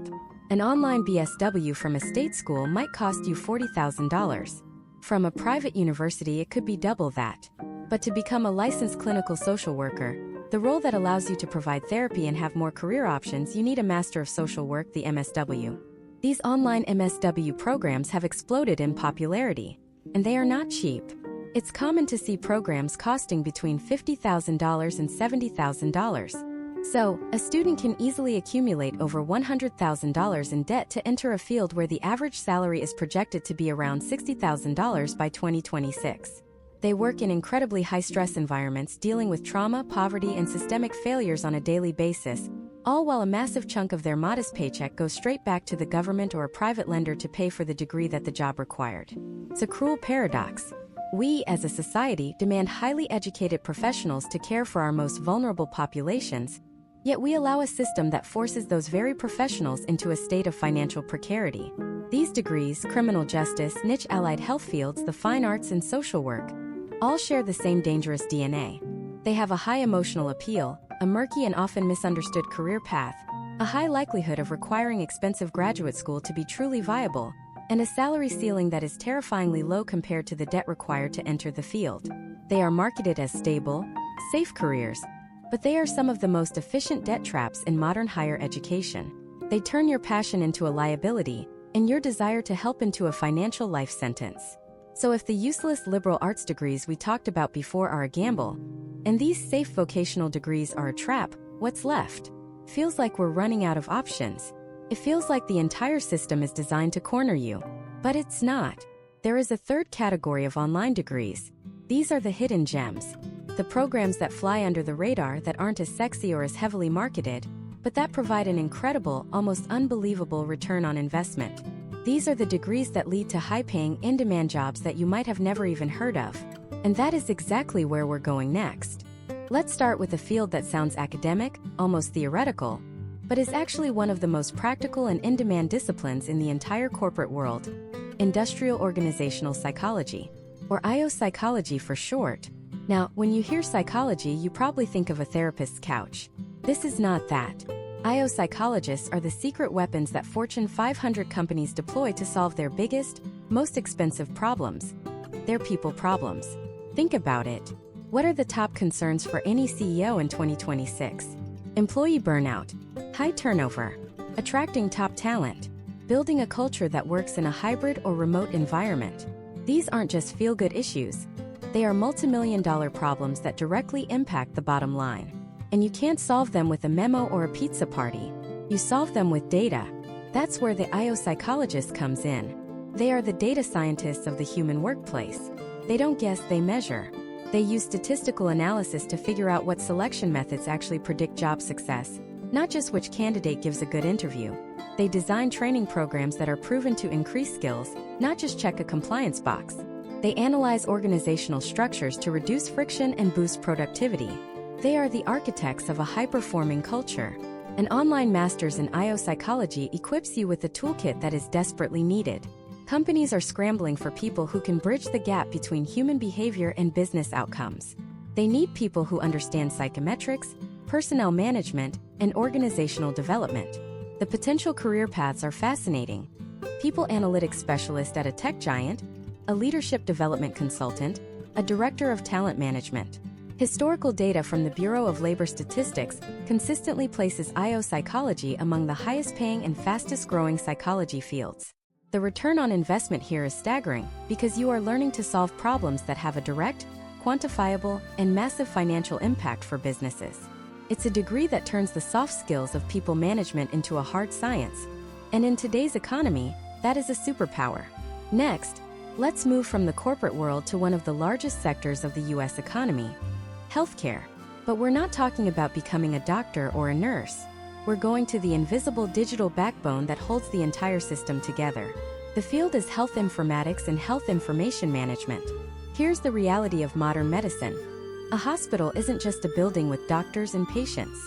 An online BSW from a state school might cost you $40,000. From a private university, it could be double that. But to become a licensed clinical social worker, the role that allows you to provide therapy and have more career options, you need a Master of Social Work, the MSW. These online MSW programs have exploded in popularity, and they are not cheap. It's common to see programs costing between $50,000 and $70,000. So, a student can easily accumulate over $100,000 in debt to enter a field where the average salary is projected to be around $60,000 by 2026. They work in incredibly high-stress environments dealing with trauma, poverty, and systemic failures on a daily basis, all while a massive chunk of their modest paycheck goes straight back to the government or a private lender to pay for the degree that the job required. It's a cruel paradox. We, as a society, demand highly educated professionals to care for our most vulnerable populations, yet we allow a system that forces those very professionals into a state of financial precarity. These degrees, criminal justice, niche allied health fields, the fine arts, and social work, all share the same dangerous DNA. They have a high emotional appeal, a murky and often misunderstood career path, a high likelihood of requiring expensive graduate school to be truly viable, and a salary ceiling that is terrifyingly low compared to the debt required to enter the field. They are marketed as stable, safe careers, but they are some of the most efficient debt traps in modern higher education. They turn your passion into a liability, and your desire to help into a financial life sentence. So if the useless liberal arts degrees we talked about before are a gamble, and these safe vocational degrees are a trap, what's left? Feels like we're running out of options. It feels like the entire system is designed to corner you. But it's not. There is a third category of online degrees. These are the hidden gems. The programs that fly under the radar that aren't as sexy or as heavily marketed, but that provide an incredible, almost unbelievable return on investment. These are the degrees that lead to high-paying, in-demand jobs that you might have never even heard of. And that is exactly where we're going next. Let's start with a field that sounds academic, almost theoretical, but is actually one of the most practical and in-demand disciplines in the entire corporate world: industrial organizational psychology, or IO psychology for short. Now, when you hear psychology, you probably think of a therapist's couch. This is not that. IO psychologists are the secret weapons that Fortune 500 companies deploy to solve their biggest, most expensive problems. Their people problems. Think about it. What are the top concerns for any CEO in 2026? Employee burnout, high turnover, attracting top talent, building a culture that works in a hybrid or remote environment. These aren't just feel-good issues. They are multi-million-dollar problems that directly impact the bottom line. And you can't solve them with a memo or a pizza party. You solve them with data. That's where the IO psychologist comes in. They are the data scientists of the human workplace. They don't guess, they measure. They use statistical analysis to figure out what selection methods actually predict job success, not just which candidate gives a good interview. They design training programs that are proven to increase skills, not just check a compliance box. They analyze organizational structures to reduce friction and boost productivity. They are the architects of a high-performing culture. An online master's in IO psychology equips you with a toolkit that is desperately needed. Companies are scrambling for people who can bridge the gap between human behavior and business outcomes. They need people who understand psychometrics, personnel management, and organizational development. The potential career paths are fascinating. People analytics specialist at a tech giant, a leadership development consultant, a director of talent management. Historical data from the Bureau of Labor Statistics consistently places IO psychology among the highest-paying and fastest-growing psychology fields. The return on investment here is staggering because you are learning to solve problems that have a direct, quantifiable, and massive financial impact for businesses. It's a degree that turns the soft skills of people management into a hard science. And in today's economy, that is a superpower. Next, let's move from the corporate world to one of the largest sectors of the U.S. economy: healthcare. But we're not talking about becoming a doctor or a nurse. We're going to the invisible digital backbone that holds the entire system together. The field is health informatics and health information management. Here's the reality of modern medicine. A hospital isn't just a building with doctors and patients.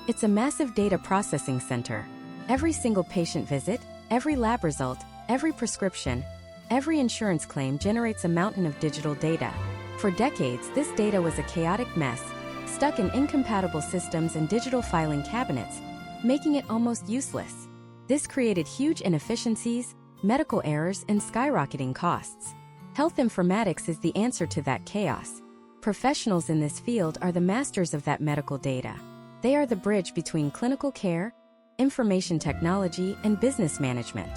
It's a massive data processing center. Every single patient visit, every lab result, every prescription, every insurance claim generates a mountain of digital data. For decades, this data was a chaotic mess, stuck in incompatible systems and digital filing cabinets, making it almost useless. This created huge inefficiencies, medical errors, and skyrocketing costs. Health informatics is the answer to that chaos. Professionals in this field are the masters of that medical data. They are the bridge between clinical care, information technology, and business management.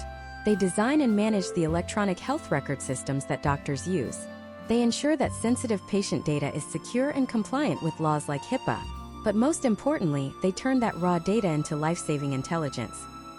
They design and manage the electronic health record systems that doctors use. They ensure that sensitive patient data is secure and compliant with laws like HIPAA. But most importantly, they turn that raw data into life-saving intelligence.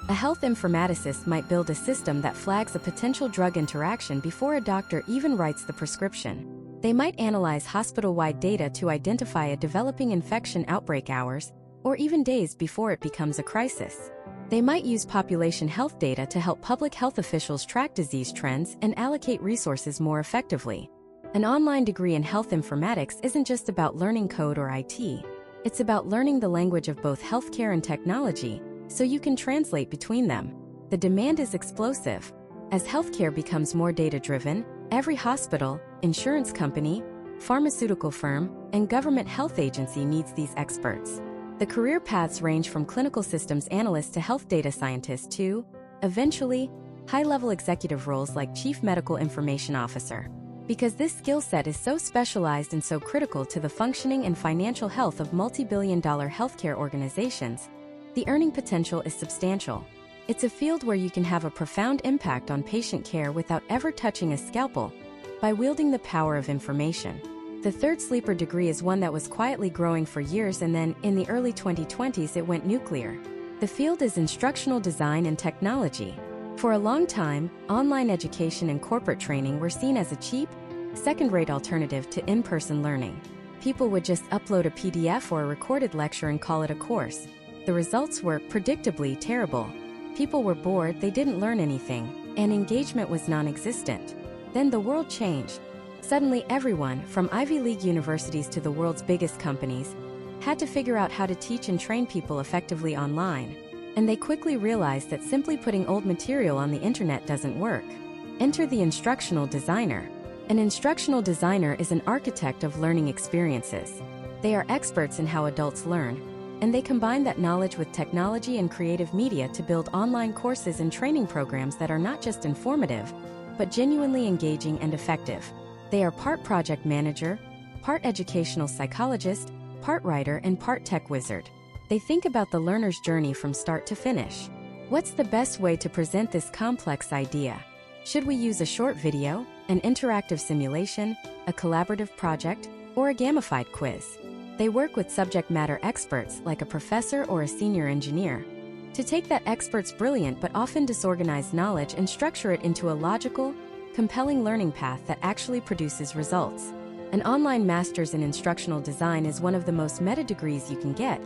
A health informaticist might build a system that flags a potential drug interaction before a doctor even writes the prescription. They might analyze hospital-wide data to identify a developing infection outbreak hours, or even days before it becomes a crisis. They might use population health data to help public health officials track disease trends and allocate resources more effectively. An online degree in health informatics isn't just about learning code or IT. It's about learning the language of both healthcare and technology, so you can translate between them. The demand is explosive. As healthcare becomes more data-driven, every hospital, insurance company, pharmaceutical firm, and government health agency needs these experts. The career paths range from clinical systems analyst to health data scientist to, eventually, high-level executive roles like Chief Medical Information Officer. Because this skill set is so specialized and so critical to the functioning and financial health of multi-billion-dollar healthcare organizations, the earning potential is substantial. It's a field where you can have a profound impact on patient care without ever touching a scalpel. by wielding the power of information. The third sleeper degree is one that was quietly growing for years, and then, in the early 2020s, it went nuclear. The field is instructional design and technology. For a long time, online education and corporate training were seen as a cheap, second-rate alternative to in-person learning. People would just upload a PDF or a recorded lecture and call it a course. The results were, predictably, terrible. People were bored, they didn't learn anything, and engagement was non-existent. Then the world changed. Suddenly everyone, from Ivy League universities to the world's biggest companies, had to figure out how to teach and train people effectively online. And they quickly realized that simply putting old material on the internet doesn't work. Enter the instructional designer. An instructional designer is an architect of learning experiences. They are experts in how adults learn, and they combine that knowledge with technology and creative media to build online courses and training programs that are not just informative, but genuinely engaging and effective. They are part project manager, part educational psychologist, part writer, and part tech wizard. They think about the learner's journey from start to finish. What's the best way to present this complex idea? Should we use a short video, an interactive simulation, a collaborative project, or a gamified quiz? They work with subject matter experts like a professor or a senior engineer to take that expert's brilliant but often disorganized knowledge and structure it into a logical, compelling learning path that actually produces results. An online master's in instructional design is one of the most meta degrees you can get.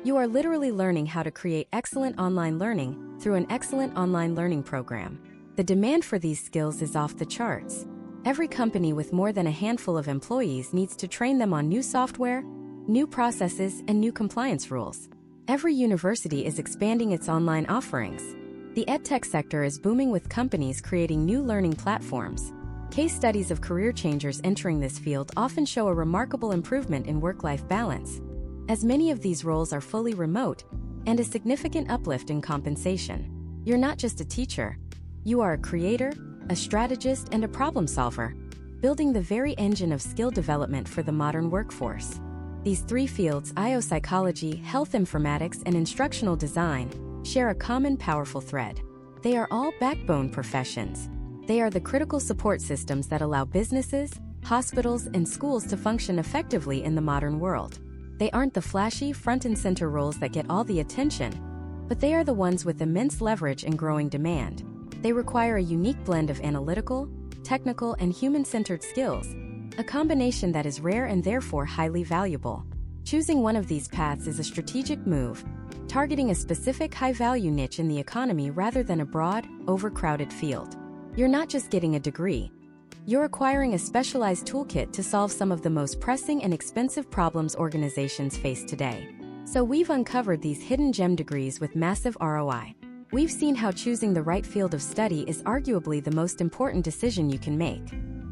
You are literally learning how to create excellent online learning through an excellent online learning program. The demand for these skills is off the charts. Every company with more than a handful of employees needs to train them on new software, new processes, and new compliance rules. Every university is expanding its online offerings. The edtech sector is booming with companies creating new learning platforms. Case studies of career changers entering this field often show a remarkable improvement in work-life balance, as many of these roles are fully remote, and a significant uplift in compensation. You're not just a teacher. You are a creator, a strategist, and a problem solver, building the very engine of skill development for the modern workforce. These three fields, IO psychology, health informatics, and instructional design, share a common powerful thread. They are all backbone professions. They are the critical support systems that allow businesses, hospitals, and schools to function effectively in the modern world. They aren't the flashy, front-and-center roles that get all the attention, but they are the ones with immense leverage and growing demand. They require a unique blend of analytical, technical, and human-centered skills, a combination that is rare and therefore highly valuable. Choosing one of these paths is a strategic move, targeting a specific high-value niche in the economy rather than a broad, overcrowded field. You're not just getting a degree. You're acquiring a specialized toolkit to solve some of the most pressing and expensive problems organizations face today. So we've uncovered these hidden gem degrees with massive ROI. We've seen how choosing the right field of study is arguably the most important decision you can make.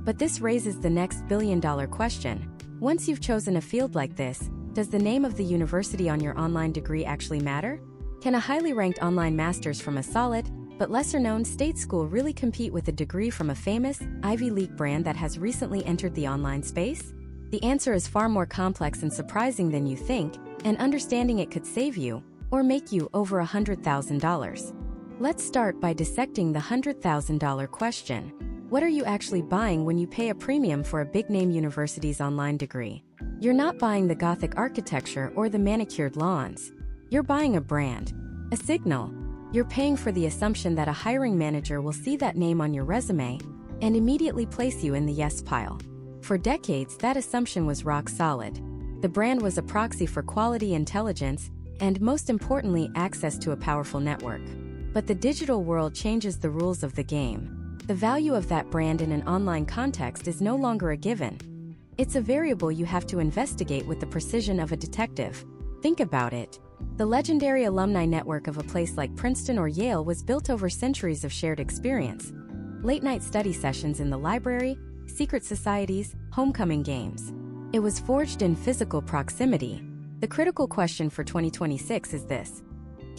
But this raises the next billion-dollar question. Once you've chosen a field like this, does the name of the university on your online degree actually matter? Can a highly ranked online master's from a solid, but lesser-known state school really compete with a degree from a famous, Ivy League brand that has recently entered the online space? The answer is far more complex and surprising than you think, and understanding it could save you, or make you, over $100,000. Let's start by dissecting the $100,000 question. What are you actually buying when you pay a premium for a big-name university's online degree? You're not buying the Gothic architecture or the manicured lawns. You're buying a brand, a signal. You're paying for the assumption that a hiring manager will see that name on your resume and immediately place you in the yes pile. For decades, that assumption was rock solid. The brand was a proxy for quality, intelligence, and most importantly, access to a powerful network. But the digital world changes the rules of the game. The value of that brand in an online context is no longer a given. It's a variable you have to investigate with the precision of a detective. Think about it. The legendary alumni network of a place like Princeton or Yale was built over centuries of shared experience. Late-night study sessions in the library, secret societies, homecoming games. It was forged in physical proximity. The critical question for 2026 is this.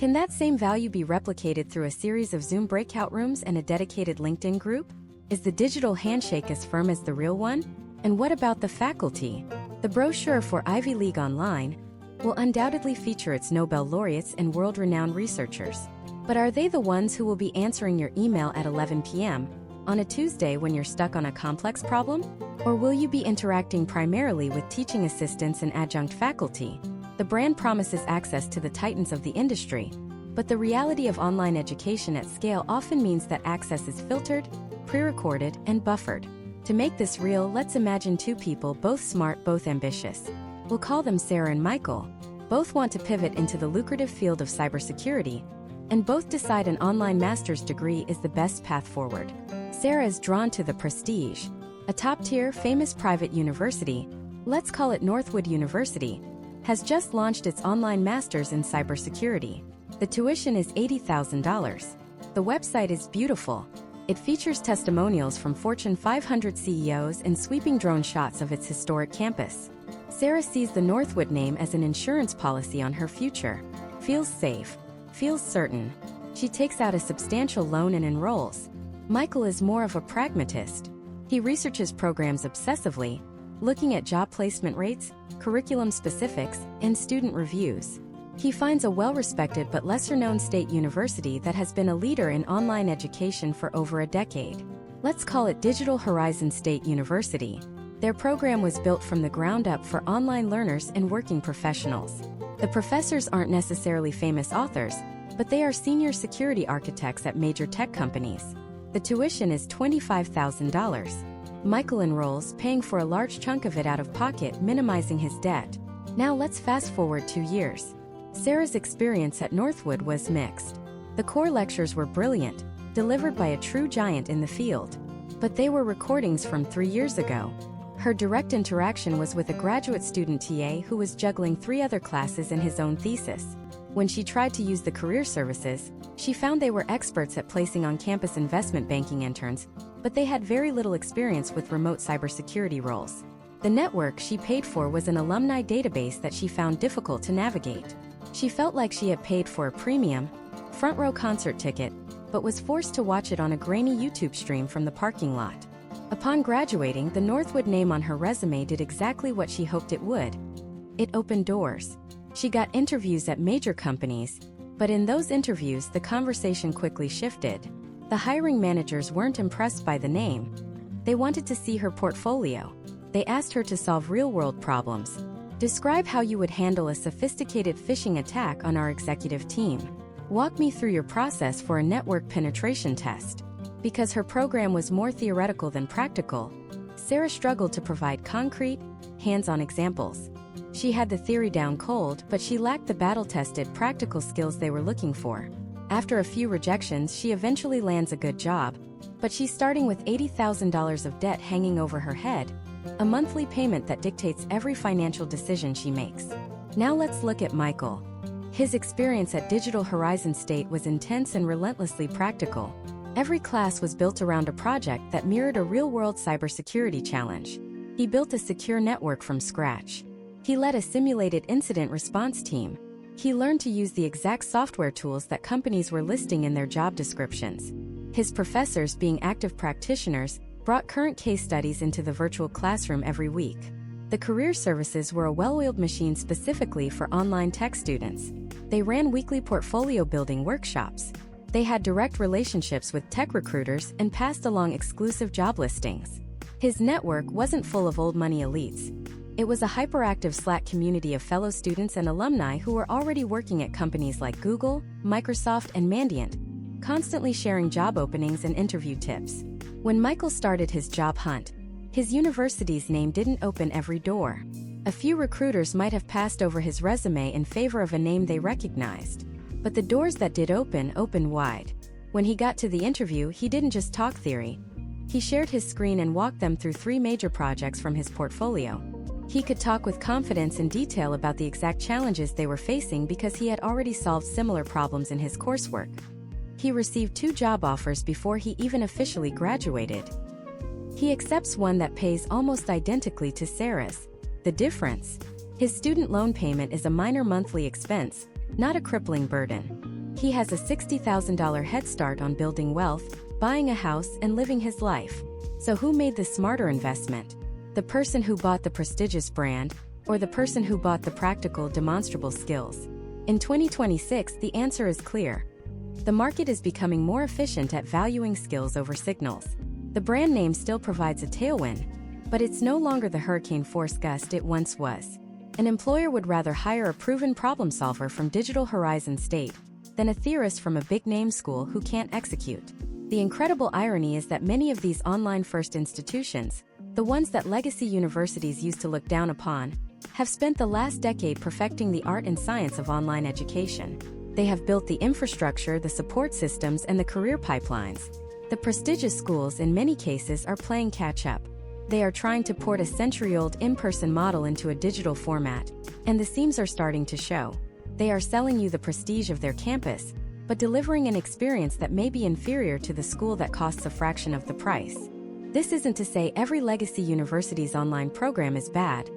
Can that same value be replicated through a series of Zoom breakout rooms and a dedicated LinkedIn group? Is the digital handshake as firm as the real one? And what about the faculty? The brochure for Ivy League Online will undoubtedly feature its Nobel laureates and world-renowned researchers. But are they the ones who will be answering your email at 11 p.m., On a Tuesday when you're stuck on a complex problem? Or will you be interacting primarily with teaching assistants and adjunct faculty? The brand promises access to the titans of the industry, but the reality of online education at scale often means that access is filtered, pre-recorded, and buffered. To make this real, let's imagine two people, both smart, both ambitious. We'll call them Sarah and Michael. Both want to pivot into the lucrative field of cybersecurity, and both decide an online master's degree is the best path forward. Sarah is drawn to the prestige. A top-tier, famous private university, let's call it Northwood University, has just launched its online master's in cybersecurity. The tuition is $80,000. The website is beautiful. It features testimonials from Fortune 500 CEOs and sweeping drone shots of its historic campus. Sarah sees the Northwood name as an insurance policy on her future. Feels safe. Feels certain. She takes out a substantial loan and enrolls. Michael is more of a pragmatist. He researches programs obsessively, looking at job placement rates, curriculum specifics, and student reviews. He finds a well-respected but lesser-known state university that has been a leader in online education for over a decade. Let's call it Digital Horizon State University. Their program was built from the ground up for online learners and working professionals. The professors aren't necessarily famous authors, but they are senior security architects at major tech companies. The tuition is $25,000. Michael enrolls, paying for a large chunk of it out of pocket, minimizing his debt. Now let's fast forward 2 years. Sarah's experience at Northwood was mixed. The core lectures were brilliant, delivered by a true giant in the field. But they were recordings from 3 years ago. Her direct interaction was with a graduate student TA who was juggling 3 other classes and his own thesis. When she tried to use the career services, she found they were experts at placing on-campus investment banking interns, but they had very little experience with remote cybersecurity roles. The network she paid for was an alumni database that she found difficult to navigate. She felt like she had paid for a premium, front-row concert ticket, but was forced to watch it on a grainy YouTube stream from the parking lot. Upon graduating, the Northwood name on her resume did exactly what she hoped it would. It opened doors. She got interviews at major companies, but in those interviews the conversation quickly shifted. The hiring managers weren't impressed by the name. They wanted to see her portfolio. They asked her to solve real-world problems. Describe how you would handle a sophisticated phishing attack on our executive team. Walk me through your process for a network penetration test. Because her program was more theoretical than practical, Sarah struggled to provide concrete, hands-on examples. She had the theory down cold, but she lacked the battle-tested practical skills they were looking for. After a few rejections, she eventually lands a good job, but she's starting with $80,000 of debt hanging over her head, a monthly payment that dictates every financial decision she makes. Now let's look at Michael. His experience at Digital Horizon State was intense and relentlessly practical. Every class was built around a project that mirrored a real-world cybersecurity challenge. He built a secure network from scratch. He led a simulated incident response team. He learned to use the exact software tools that companies were listing in their job descriptions. His professors, being active practitioners, brought current case studies into the virtual classroom every week. The career services were a well-oiled machine specifically for online tech students. They ran weekly portfolio-building workshops. They had direct relationships with tech recruiters and passed along exclusive job listings. His network wasn't full of old money elites. It was a hyperactive Slack community of fellow students and alumni who were already working at companies like Google, Microsoft, and Mandiant, constantly sharing job openings and interview tips. When Michael started his job hunt, his university's name didn't open every door. A few recruiters might have passed over his resume in favor of a name they recognized. But the doors that did open opened wide. When he got to the interview, he didn't just talk theory. He shared his screen and walked them through 3 major projects from his portfolio. He could talk with confidence and detail about the exact challenges they were facing because he had already solved similar problems in his coursework. He received 2 job offers before he even officially graduated. He accepts one that pays almost identically to Sarah's. The difference? His student loan payment is a minor monthly expense, not a crippling burden. He has a $60,000 head start on building wealth, buying a house, and living his life. So who made the smarter investment? The person who bought the prestigious brand, or the person who bought the practical, demonstrable skills? In 2026, the answer is clear. The market is becoming more efficient at valuing skills over signals. The brand name still provides a tailwind, but it's no longer the hurricane force gust it once was. An employer would rather hire a proven problem solver from Digital Horizon State than a theorist from a big-name school who can't execute. The incredible irony is that many of these online-first institutions, the ones that legacy universities used to look down upon, have spent the last decade perfecting the art and science of online education. They have built the infrastructure, the support systems, and the career pipelines. The prestigious schools, in many cases, are playing catch-up. They are trying to port a century-old in-person model into a digital format, and the seams are starting to show. They are selling you the prestige of their campus, but delivering an experience that may be inferior to the school that costs a fraction of the price. This isn't to say every legacy university's online program is bad,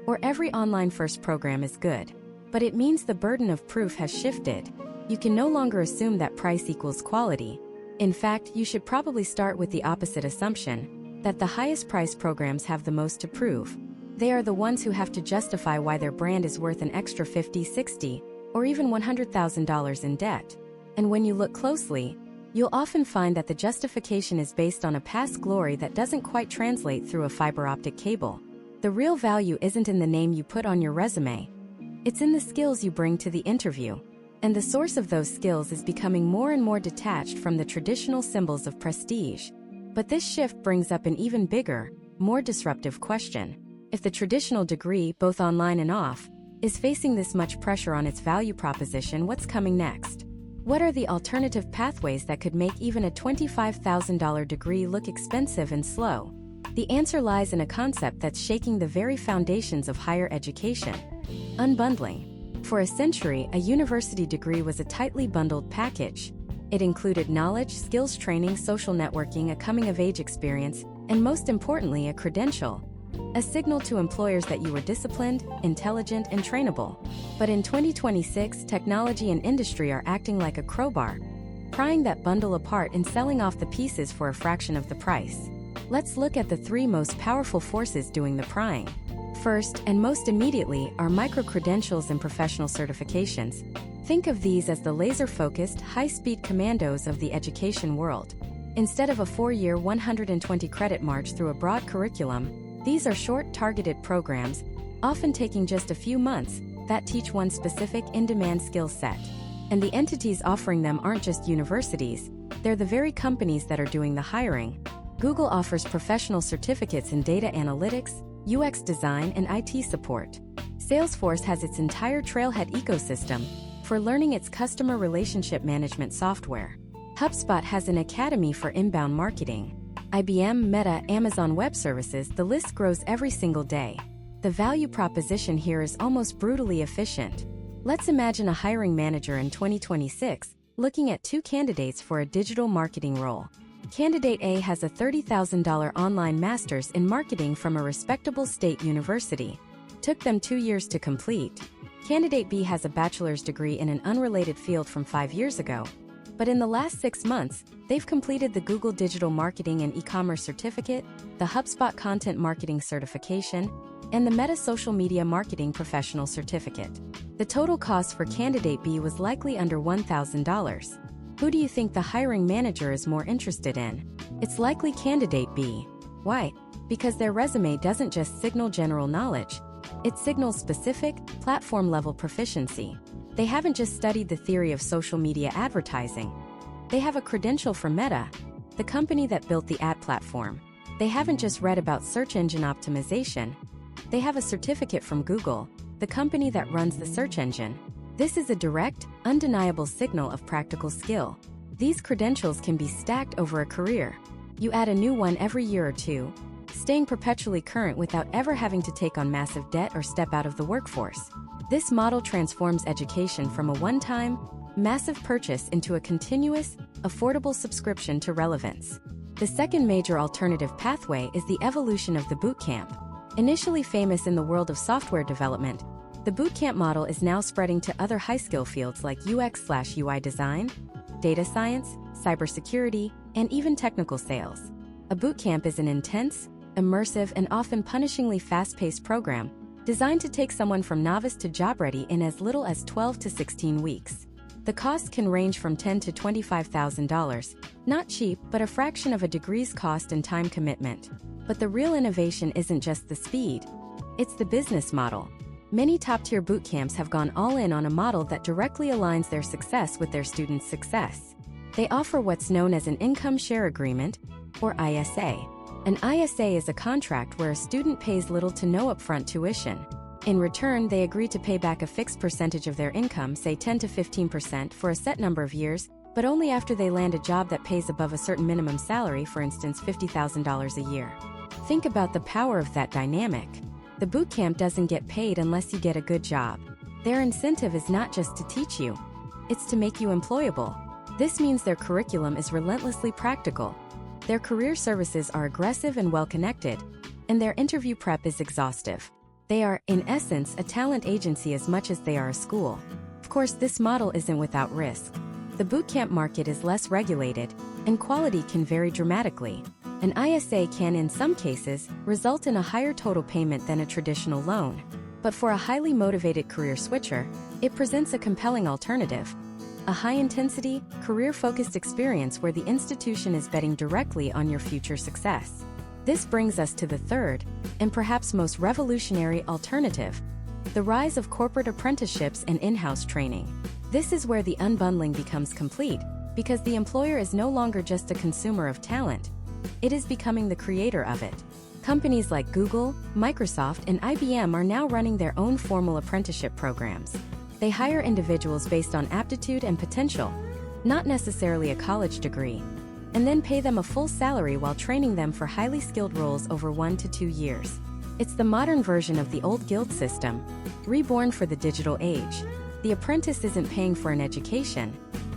or every online-first program is good, but it means the burden of proof has shifted. You can no longer assume that price equals quality. In fact, you should probably start with the opposite assumption, that the highest-priced programs have the most to prove. They are the ones who have to justify why their brand is worth an extra $50, $60, or even $100,000 in debt. And when you look closely, you'll often find that the justification is based on a past glory that doesn't quite translate through a fiber optic cable. The real value isn't in the name you put on your resume. It's in the skills you bring to the interview. And the source of those skills is becoming more and more detached from the traditional symbols of prestige. But this shift brings up an even bigger, more disruptive question. If the traditional degree, both online and off, is facing this much pressure on its value proposition, what's coming next? What are the alternative pathways that could make even a $25,000 degree look expensive and slow? The answer lies in a concept that's shaking the very foundations of higher education: unbundling. For a century, a university degree was a tightly bundled package. It included knowledge, skills training, social networking, a coming-of-age experience, and most importantly, a credential, a signal to employers that you were disciplined, intelligent, and trainable. But in 2026, technology and industry are acting like a crowbar, prying that bundle apart and selling off the pieces for a fraction of the price. Let's look at the three most powerful forces doing the prying. First, and most immediately, are micro-credentials and professional certifications. Think of these as the laser-focused, high-speed commandos of the education world. Instead of a 4-year, 120-credit march through a broad curriculum, these are short, targeted programs, often taking just a few months, that teach one specific, in-demand skill set. And the entities offering them aren't just universities, they're the very companies that are doing the hiring. Google offers professional certificates in data analytics, UX design, and IT support. Salesforce has its entire Trailhead ecosystem for learning its customer relationship management software. HubSpot has an academy for inbound marketing. IBM, Meta, Amazon Web Services, the list grows every single day. The value proposition here is almost brutally efficient. Let's imagine a hiring manager in 2026 looking at two candidates for a digital marketing role. Candidate A has a $30,000 online master's in marketing from a respectable state university. Took them 2 years to complete. Candidate B has a bachelor's degree in an unrelated field from 5 years ago. But in the last 6 months, they've completed the Google Digital Marketing and E-commerce Certificate, the HubSpot Content Marketing Certification, and the Meta Social Media Marketing Professional Certificate. The total cost for Candidate B was likely under $1,000. Who do you think the hiring manager is more interested in? It's likely Candidate B. Why? Because their resume doesn't just signal general knowledge. It signals specific, platform-level proficiency. They haven't just studied the theory of social media advertising. They have a credential from Meta, the company that built the ad platform. They haven't just read about search engine optimization. They have a certificate from Google, the company that runs the search engine. This is a direct, undeniable signal of practical skill. These credentials can be stacked over a career. You add a new one every year or two, staying perpetually current without ever having to take on massive debt or step out of the workforce. This model transforms education from a one-time, massive purchase into a continuous, affordable subscription to relevance. The second major alternative pathway is the evolution of the bootcamp. Initially famous in the world of software development, the bootcamp model is now spreading to other high-skill fields like UX/UI design, data science, cybersecurity, and even technical sales. A bootcamp is an intense, immersive, and often punishingly fast-paced program designed to take someone from novice to job-ready in as little as 12 to 16 weeks. The cost can range from $10,000 to $25,000, not cheap, but a fraction of a degree's cost and time commitment. But the real innovation isn't just the speed, it's the business model. Many top-tier boot camps have gone all in on a model that directly aligns their success with their students' success. They offer what's known as an income share agreement, or ISA. An ISA is a contract where a student pays little to no upfront tuition. In return, they agree to pay back a fixed percentage of their income, say 10 to 15%, for a set number of years, but only after they land a job that pays above a certain minimum salary, for instance $50,000 a year. Think about the power of that dynamic. The bootcamp doesn't get paid unless you get a good job. Their incentive is not just to teach you, it's to make you employable. This means their curriculum is relentlessly practical. Their career services are aggressive and well-connected, and their interview prep is exhaustive. They are, in essence, a talent agency as much as they are a school. Of course, this model isn't without risk. The bootcamp market is less regulated, and quality can vary dramatically. An ISA can, in some cases, result in a higher total payment than a traditional loan. But for a highly motivated career switcher, it presents a compelling alternative. A high-intensity, career-focused experience where the institution is betting directly on your future success. This brings us to the third, and perhaps most revolutionary alternative: the rise of corporate apprenticeships and in-house training. This is where the unbundling becomes complete, because the employer is no longer just a consumer of talent. It is becoming the creator of it. Companies like Google, Microsoft, and IBM are now running their own formal apprenticeship programs. They hire individuals based on aptitude and potential, not necessarily a college degree, and then pay them a full salary while training them for highly skilled roles over 1 to 2 years. It's the modern version of the old guild system, reborn for the digital age. The apprentice isn't paying for an education,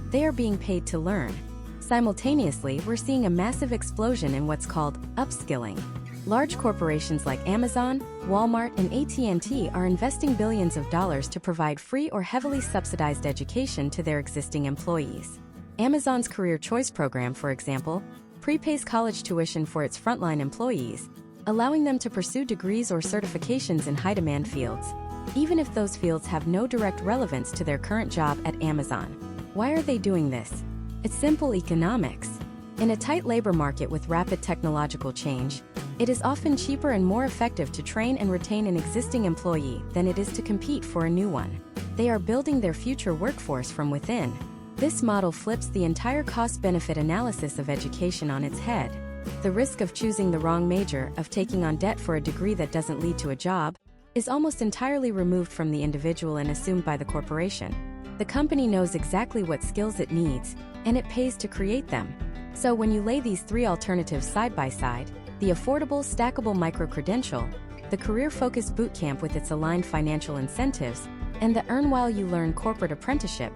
they are being paid to learn. Simultaneously, we're seeing a massive explosion in what's called upskilling. Large corporations like Amazon, Walmart, and AT&T are investing billions of dollars to provide free or heavily subsidized education to their existing employees. Amazon's Career Choice program, for example, prepays college tuition for its frontline employees, allowing them to pursue degrees or certifications in high-demand fields, even if those fields have no direct relevance to their current job at Amazon. Why are they doing this? It's simple economics. In a tight labor market with rapid technological change, it is often cheaper and more effective to train and retain an existing employee than it is to compete for a new one. They are building their future workforce from within. This model flips the entire cost-benefit analysis of education on its head. The risk of choosing the wrong major, of taking on debt for a degree that doesn't lead to a job, is almost entirely removed from the individual and assumed by the corporation. The company knows exactly what skills it needs, and it pays to create them. So when you lay these three alternatives side by side, the affordable, stackable micro-credential, the career-focused bootcamp with its aligned financial incentives, and the earn-while-you-learn corporate apprenticeship,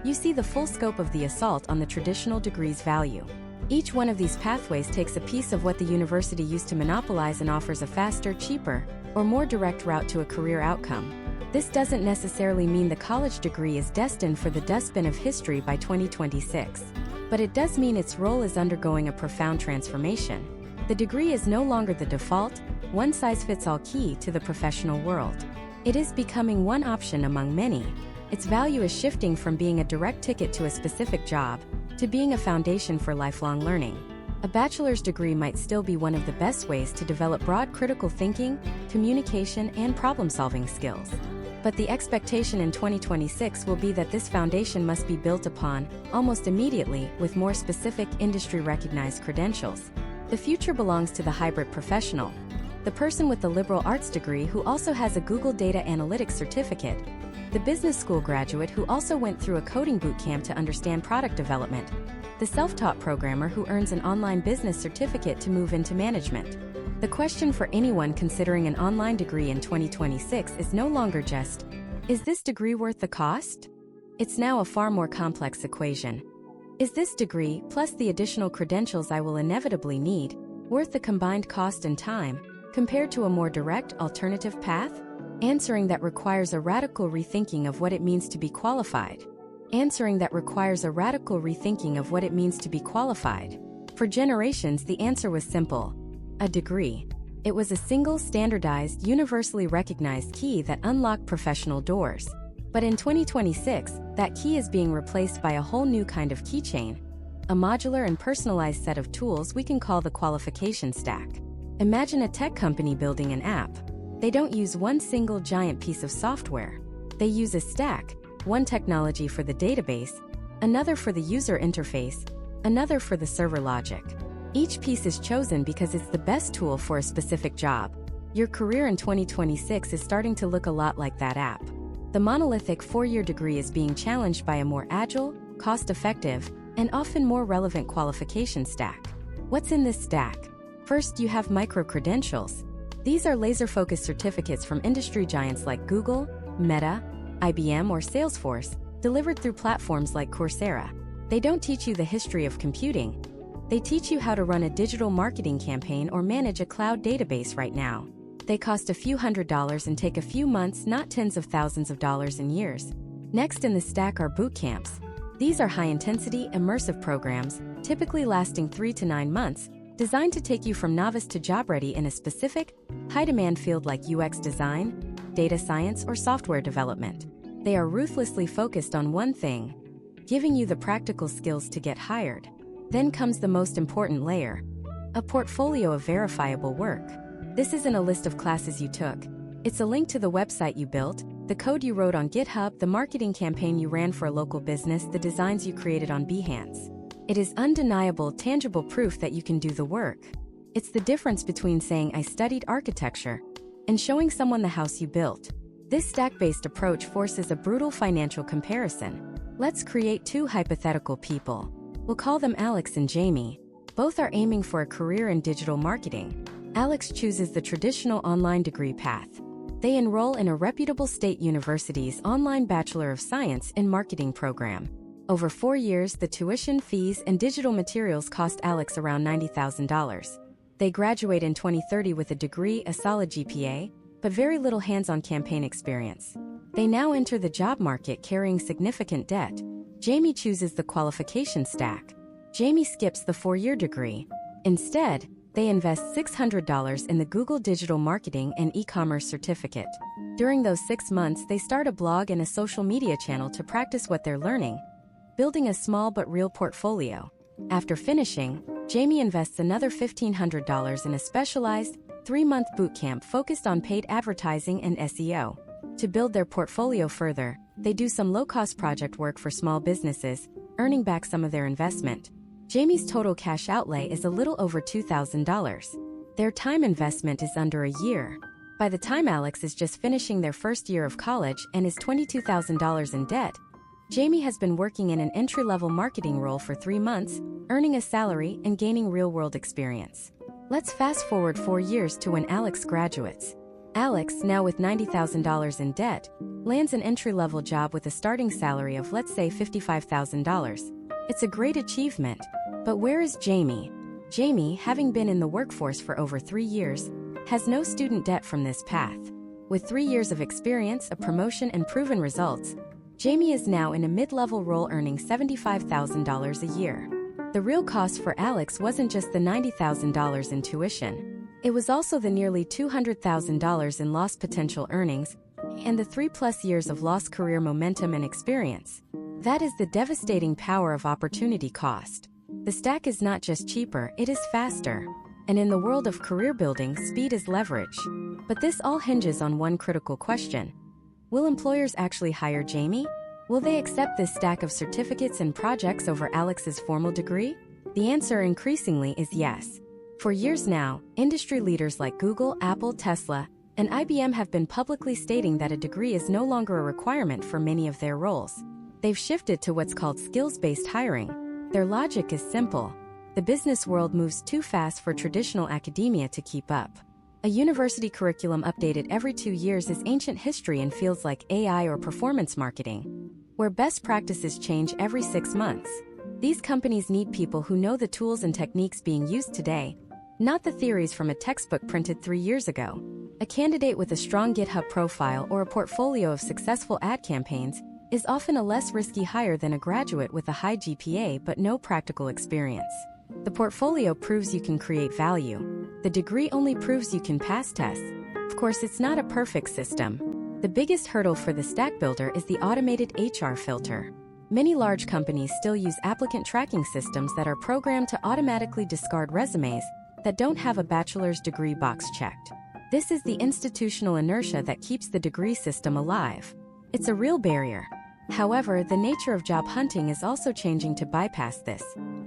you see the full scope of the assault on the traditional degree's value. Each one of these pathways takes a piece of what the university used to monopolize and offers a faster, cheaper, or more direct route to a career outcome. This doesn't necessarily mean the college degree is destined for the dustbin of history by 2026. But it does mean its role is undergoing a profound transformation. The degree is no longer the default, one-size-fits-all key to the professional world. It is becoming one option among many. Its value is shifting from being a direct ticket to a specific job, to being a foundation for lifelong learning. A bachelor's degree might still be one of the best ways to develop broad critical thinking, communication, and problem-solving skills. But the expectation in 2026 will be that this foundation must be built upon, almost immediately, with more specific, industry-recognized credentials. The future belongs to the hybrid professional, the person with the liberal arts degree who also has a Google Data Analytics certificate, the business school graduate who also went through a coding bootcamp to understand product development, the self-taught programmer who earns an online business certificate to move into management. The question for anyone considering an online degree in 2026 is no longer just, is this degree worth the cost? It's now a far more complex equation. Is this degree, plus the additional credentials I will inevitably need, worth the combined cost and time, compared to a more direct, alternative path? Answering that requires a radical rethinking of what it means to be qualified. Answering that requires a radical rethinking of what it means to be qualified. For generations, the answer was simple: a degree. It was a single, standardized, universally recognized key that unlocked professional doors. But in 2026, that key is being replaced by a whole new kind of keychain, a modular and personalized set of tools we can call the qualification stack. Imagine a tech company building an app. They don't use one single giant piece of software. They use a stack, one technology for the database, another for the user interface, another for the server logic. Each piece is chosen because it's the best tool for a specific job. Your career in 2026 is starting to look a lot like that app. The monolithic 4-year degree is being challenged by a more agile, cost-effective, and often more relevant qualification stack. What's in this stack? First, you have micro-credentials. These are laser-focused certificates from industry giants like Google, Meta, IBM, or Salesforce, delivered through platforms like Coursera. They don't teach you the history of computing. They teach you how to run a digital marketing campaign or manage a cloud database right now. They cost a few $100s and take a few months, not tens of thousands of dollars and years. Next in the stack are boot camps. These are high-intensity, immersive programs, typically lasting 3 to 9 months, designed to take you from novice to job-ready in a specific, high-demand field like UX design, data science, or software development. They are ruthlessly focused on one thing, giving you the practical skills to get hired. Then comes the most important layer, a portfolio of verifiable work. This isn't a list of classes you took. It's a link to the website you built, the code you wrote on GitHub, the marketing campaign you ran for a local business, the designs you created on Behance. It is undeniable, tangible proof that you can do the work. It's the difference between saying I studied architecture and showing someone the house you built. This stack-based approach forces a brutal financial comparison. Let's create 2 hypothetical people. We'll call them Alex and Jamie. Both are aiming for a career in digital marketing. Alex chooses the traditional online degree path. They enroll in a reputable state university's online Bachelor of Science in Marketing program. Over 4 years, the tuition, fees, and digital materials cost Alex around $90,000. They graduate in 2030 with a degree, a solid GPA, but very little hands-on campaign experience. They now enter the job market carrying significant debt. Jamie chooses the qualification stack. Jamie skips the 4-year degree. Instead, they invest $600 in the Google Digital Marketing and E-commerce certificate. During those 6 months, they start a blog and a social media channel to practice what they're learning, building a small but real portfolio. After finishing, Jamie invests another $1,500 in a specialized, 3-month bootcamp focused on paid advertising and SEO. To build their portfolio further, they do some low-cost project work for small businesses, earning back some of their investment. Jamie's total cash outlay is a little over $2,000. Their time investment is under a year. By the time Alex is just finishing their first year of college and is $22,000 in debt, Jamie has been working in an entry-level marketing role for 3 months, earning a salary and gaining real-world experience. Let's fast-forward 4 years to when Alex graduates. Alex, now with $90,000 in debt, lands an entry-level job with a starting salary of, let's say, $55,000. It's a great achievement. But where is Jamie? Jamie, having been in the workforce for over 3 years, has no student debt from this path. With 3 years of experience, a promotion, and proven results, Jamie is now in a mid-level role earning $75,000 a year. The real cost for Alex wasn't just the $90,000 in tuition. It was also the nearly $200,000 in lost potential earnings and the 3+ years of lost career momentum and experience. That is the devastating power of opportunity cost. The stack is not just cheaper, it is faster. And in the world of career building, speed is leverage. But this all hinges on one critical question. Will employers actually hire Jamie? Will they accept this stack of certificates and projects over Alex's formal degree? The answer increasingly is yes. For years now, industry leaders like Google, Apple, Tesla, and IBM have been publicly stating that a degree is no longer a requirement for many of their roles. They've shifted to what's called skills-based hiring. Their logic is simple. The business world moves too fast for traditional academia to keep up. A university curriculum updated every 2 years is ancient history in fields like AI or performance marketing, where best practices change every 6 months. These companies need people who know the tools and techniques being used today, not the theories from a textbook printed 3 years ago. A candidate with a strong GitHub profile or a portfolio of successful ad campaigns is often a less risky hire than a graduate with a high GPA but no practical experience. The portfolio proves you can create value. The degree only proves you can pass tests. Of course, it's not a perfect system. The biggest hurdle for the stack builder is the automated HR filter. Many large companies still use applicant tracking systems that are programmed to automatically discard resumes that don't have a bachelor's degree box checked. This is the institutional inertia that keeps the degree system alive. It's a real barrier. However, the nature of job hunting is also changing to bypass this.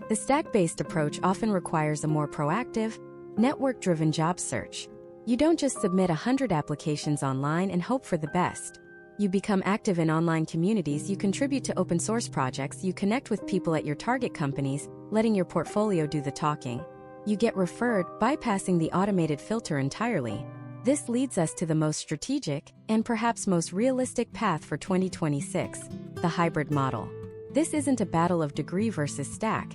The stack-based approach often requires a more proactive, network-driven job search. You don't just submit 100 applications online and hope for the best. You become active in online communities, you contribute to open source projects, you connect with people at your target companies, letting your portfolio do the talking. You get referred, bypassing the automated filter entirely. This leads us to the most strategic, and perhaps most realistic path for 2026, the hybrid model. This isn't a battle of degree versus stack.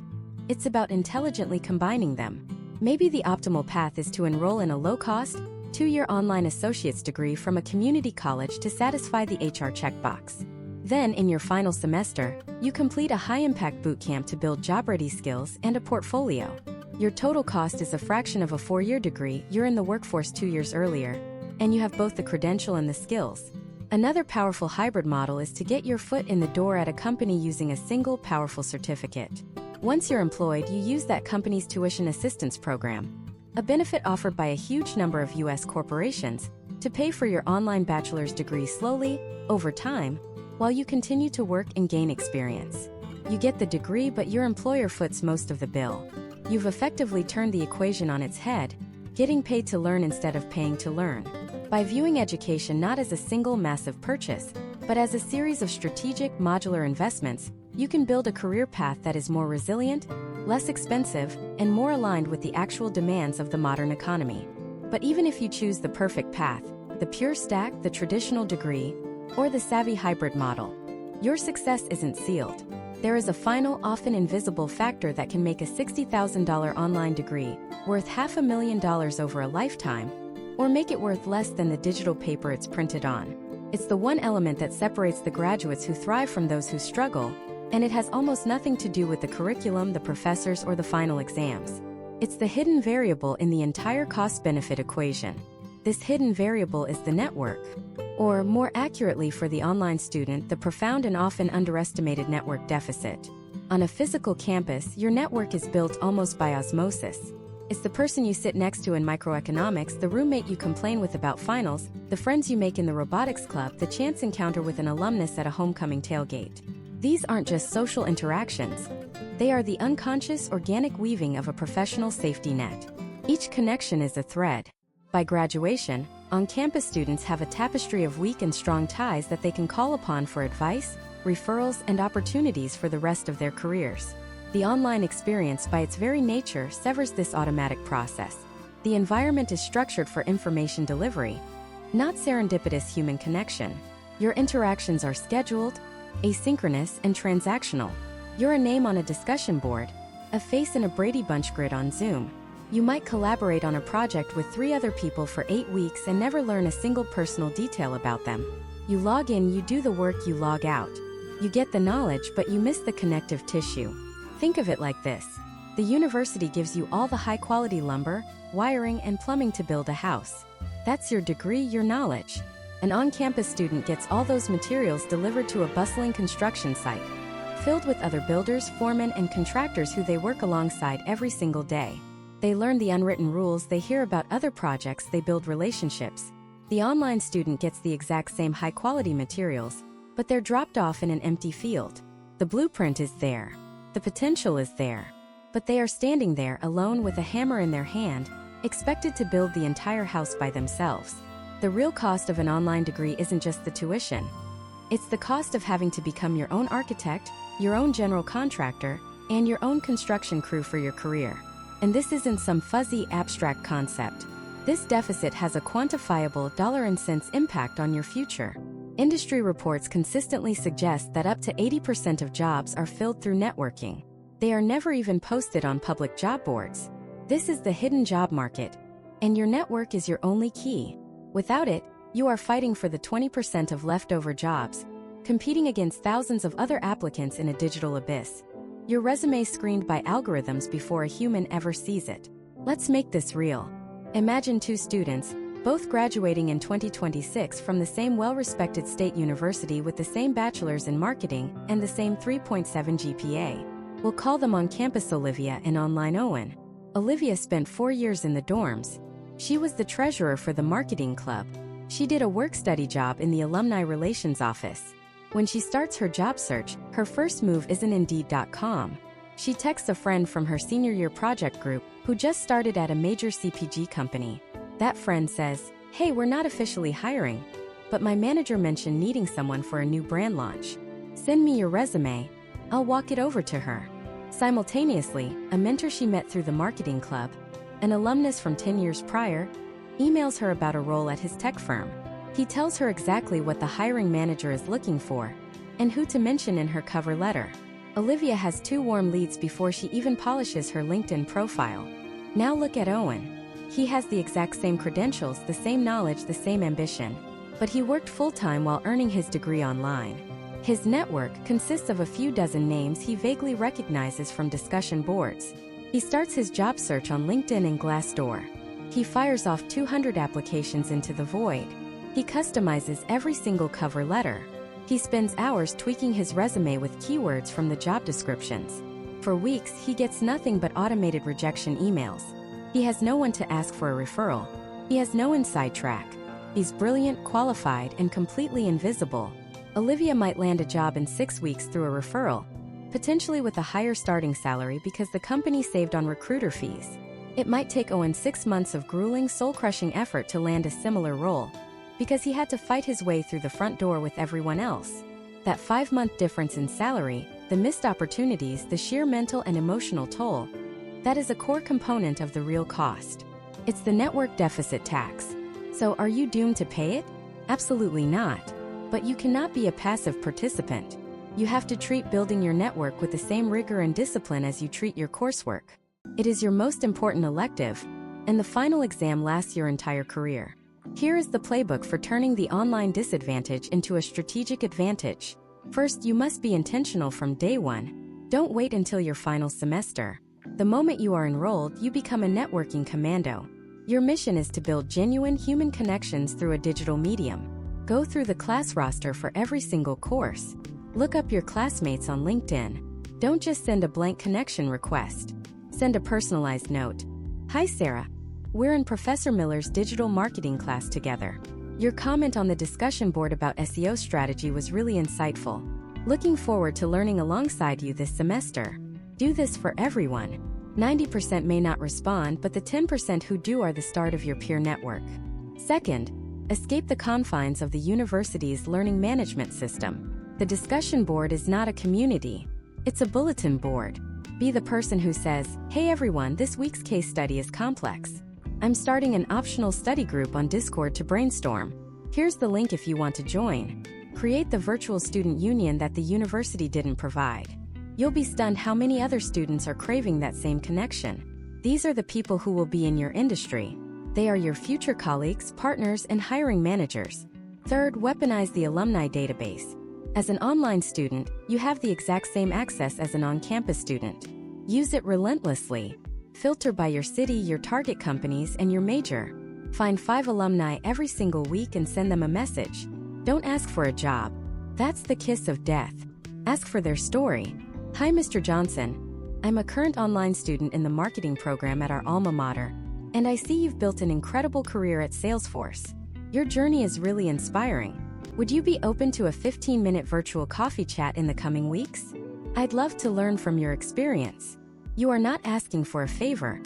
It's about intelligently combining them. Maybe the optimal path is to enroll in a low-cost, 2-year online associate's degree from a community college to satisfy the HR checkbox. Then, in your final semester, you complete a high-impact bootcamp to build job-ready skills and a portfolio. Your total cost is a fraction of a 4-year degree, you're in the workforce 2 years earlier, and you have both the credential and the skills. Another powerful hybrid model is to get your foot in the door at a company using a single powerful certificate. Once you're employed, you use that company's tuition assistance program, a benefit offered by a huge number of U.S. corporations, to pay for your online bachelor's degree slowly, over time, while you continue to work and gain experience. You get the degree, but your employer foots most of the bill. You've effectively turned the equation on its head, getting paid to learn instead of paying to learn. By viewing education not as a single massive purchase, but as a series of strategic, modular investments, you can build a career path that is more resilient, less expensive, and more aligned with the actual demands of the modern economy. But even if you choose the perfect path, the pure stack, the traditional degree, or the savvy hybrid model, your success isn't sealed. There is a final, often invisible factor that can make a $60,000 online degree worth $500,000 over a lifetime, or make it worth less than the digital paper it's printed on. It's the one element that separates the graduates who thrive from those who struggle, and it has almost nothing to do with the curriculum, the professors, or the final exams. It's the hidden variable in the entire cost-benefit equation. This hidden variable is the network, or more accurately for the online student, the profound and often underestimated network deficit. On a physical campus, your network is built almost by osmosis. It's the person you sit next to in microeconomics, the roommate you complain with about finals, the friends you make in the robotics club, the chance encounter with an alumnus at a homecoming tailgate. These aren't just social interactions. They are the unconscious, organic weaving of a professional safety net. Each connection is a thread. By graduation, on-campus students have a tapestry of weak and strong ties that they can call upon for advice, referrals, and opportunities for the rest of their careers. The online experience, by its very nature, severs this automatic process. The environment is structured for information delivery, not serendipitous human connection. Your interactions are scheduled, asynchronous, and transactional. You're a name on a discussion board, a face in a Brady Bunch grid on Zoom. You might collaborate on a project with 3 other people for 8 weeks and never learn a single personal detail about them. You log in, you do the work, you log out. You get the knowledge, but you miss the connective tissue. Think of it like this. The university gives you all the high-quality lumber, wiring, and plumbing to build a house. That's your degree, your knowledge. An on-campus student gets all those materials delivered to a bustling construction site, filled with other builders, foremen, and contractors who they work alongside every single day. They learn the unwritten rules, they hear about other projects, they build relationships. The online student gets the exact same high-quality materials, but they're dropped off in an empty field. The blueprint is there. The potential is there. But they are standing there alone with a hammer in their hand, expected to build the entire house by themselves. The real cost of an online degree isn't just the tuition. It's the cost of having to become your own architect, your own general contractor, and your own construction crew for your career. And this isn't some fuzzy, abstract concept. This deficit has a quantifiable dollar and cents impact on your future. Industry reports consistently suggest that up to 80% of jobs are filled through networking. They are never even posted on public job boards. This is the hidden job market, and your network is your only key. Without it, you are fighting for the 20% of leftover jobs, competing against thousands of other applicants in a digital abyss. Your resume screened by algorithms before a human ever sees it. Let's make this real. Imagine 2 students, both graduating in 2026 from the same well-respected state university with the same bachelor's in marketing and the same 3.7 GPA. We'll call them on-campus Olivia and online Owen. Olivia spent 4 years in the dorms. She was the treasurer for the marketing club. She did a work-study job in the alumni relations office. When she starts her job search, her first move isn't Indeed.com. She texts a friend from her senior year project group who just started at a major CPG company. That friend says, "Hey, we're not officially hiring, but my manager mentioned needing someone for a new brand launch. Send me your resume. I'll walk it over to her." Simultaneously, a mentor she met through the marketing club, an alumnus from 10 years prior, emails her about a role at his tech firm. He tells her exactly what the hiring manager is looking for and who to mention in her cover letter. Olivia has 2 warm leads before she even polishes her LinkedIn profile. Now look at Owen. He has the exact same credentials, the same knowledge, the same ambition, but he worked full-time while earning his degree online. His network consists of a few dozen names he vaguely recognizes from discussion boards. He starts his job search on LinkedIn and Glassdoor. He fires off 200 applications into the void. He customizes every single cover letter. He spends hours tweaking his resume with keywords from the job descriptions. For weeks, he gets nothing but automated rejection emails. He has no one to ask for a referral. He has no inside track. He's brilliant, qualified, and completely invisible. Olivia might land a job in 6 weeks through a referral, potentially with a higher starting salary because the company saved on recruiter fees. It might take Owen 6 months of grueling, soul-crushing effort to land a similar role, because he had to fight his way through the front door with everyone else. That 5-month difference in salary, the missed opportunities, the sheer mental and emotional toll, that is a core component of the real cost. It's the network deficit tax. So are you doomed to pay it? Absolutely not. But you cannot be a passive participant. You have to treat building your network with the same rigor and discipline as you treat your coursework. It is your most important elective, and the final exam lasts your entire career. Here is the playbook for turning the online disadvantage into a strategic advantage. First, you must be intentional from day one. Don't wait until your final semester. The moment you are enrolled, you become a networking commando. Your mission is to build genuine human connections through a digital medium. Go through the class roster for every single course. Look up your classmates on LinkedIn. Don't just send a blank connection request. Send a personalized note. "Hi Sarah. We're in Professor Miller's digital marketing class together. Your comment on the discussion board about SEO strategy was really insightful. Looking forward to learning alongside you this semester." Do this for everyone. 90% may not respond, but the 10% who do are the start of your peer network. Second, escape the confines of the university's learning management system. The discussion board is not a community. It's a bulletin board. Be the person who says, "Hey everyone, this week's case study is complex. I'm starting an optional study group on Discord to brainstorm. Here's the link if you want to join." Create the virtual student union that the university didn't provide. You'll be stunned how many other students are craving that same connection. These are the people who will be in your industry. They are your future colleagues, partners, and hiring managers. Third, weaponize the alumni database. As an online student, you have the exact same access as an on-campus student. Use it relentlessly. Filter by your city, your target companies, and your major. Find 5 alumni every single week and send them a message. Don't ask for a job. That's the kiss of death. Ask for their story. "Hi Mr. Johnson. I'm a current online student in the marketing program at our alma mater, and I see you've built an incredible career at Salesforce. Your journey is really inspiring. Would you be open to a 15-minute virtual coffee chat in the coming weeks? I'd love to learn from your experience." You are not asking for a favor.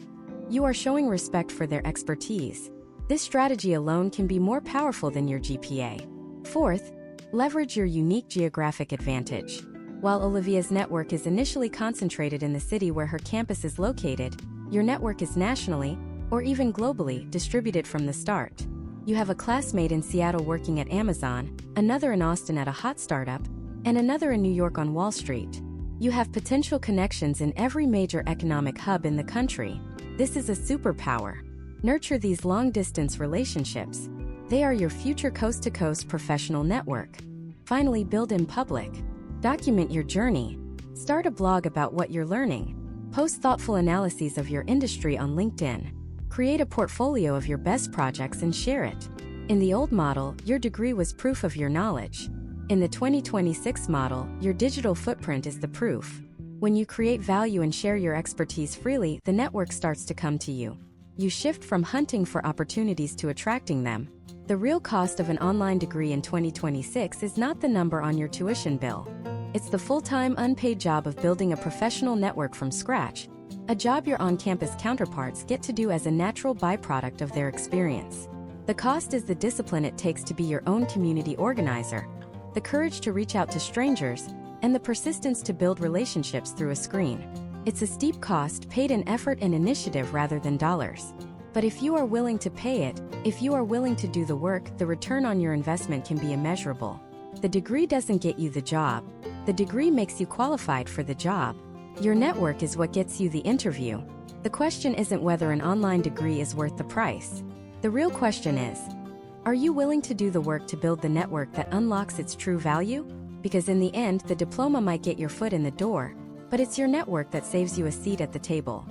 You are showing respect for their expertise. This strategy alone can be more powerful than your GPA. Fourth, leverage your unique geographic advantage. While Olivia's network is initially concentrated in the city where her campus is located, your network is nationally, or even globally, distributed from the start. You have a classmate in Seattle working at Amazon, another in Austin at a hot startup, and another in New York on Wall Street. You have potential connections in every major economic hub in the country. This is a superpower. Nurture these long-distance relationships. They are your future coast-to-coast professional network. Finally, build in public. Document your journey. Start a blog about what you're learning. Post thoughtful analyses of your industry on LinkedIn. Create a portfolio of your best projects and share it. In the old model, your degree was proof of your knowledge. In the 2026 model, your digital footprint is the proof. When you create value and share your expertise freely, the network starts to come to you. You shift from hunting for opportunities to attracting them. The real cost of an online degree in 2026 is not the number on your tuition bill. It's the full-time unpaid job of building a professional network from scratch, a job your on-campus counterparts get to do as a natural byproduct of their experience. The cost is the discipline it takes to be your own community organizer, the courage to reach out to strangers, and the persistence to build relationships through a screen. It's a steep cost paid in effort and initiative rather than dollars. But if you are willing to pay it, if you are willing to do the work, the return on your investment can be immeasurable. The degree doesn't get you the job. The degree makes you qualified for the job. Your network is what gets you the interview. The question isn't whether an online degree is worth the price. The real question is, are you willing to do the work to build the network that unlocks its true value? Because in the end, the diploma might get your foot in the door, but it's your network that saves you a seat at the table.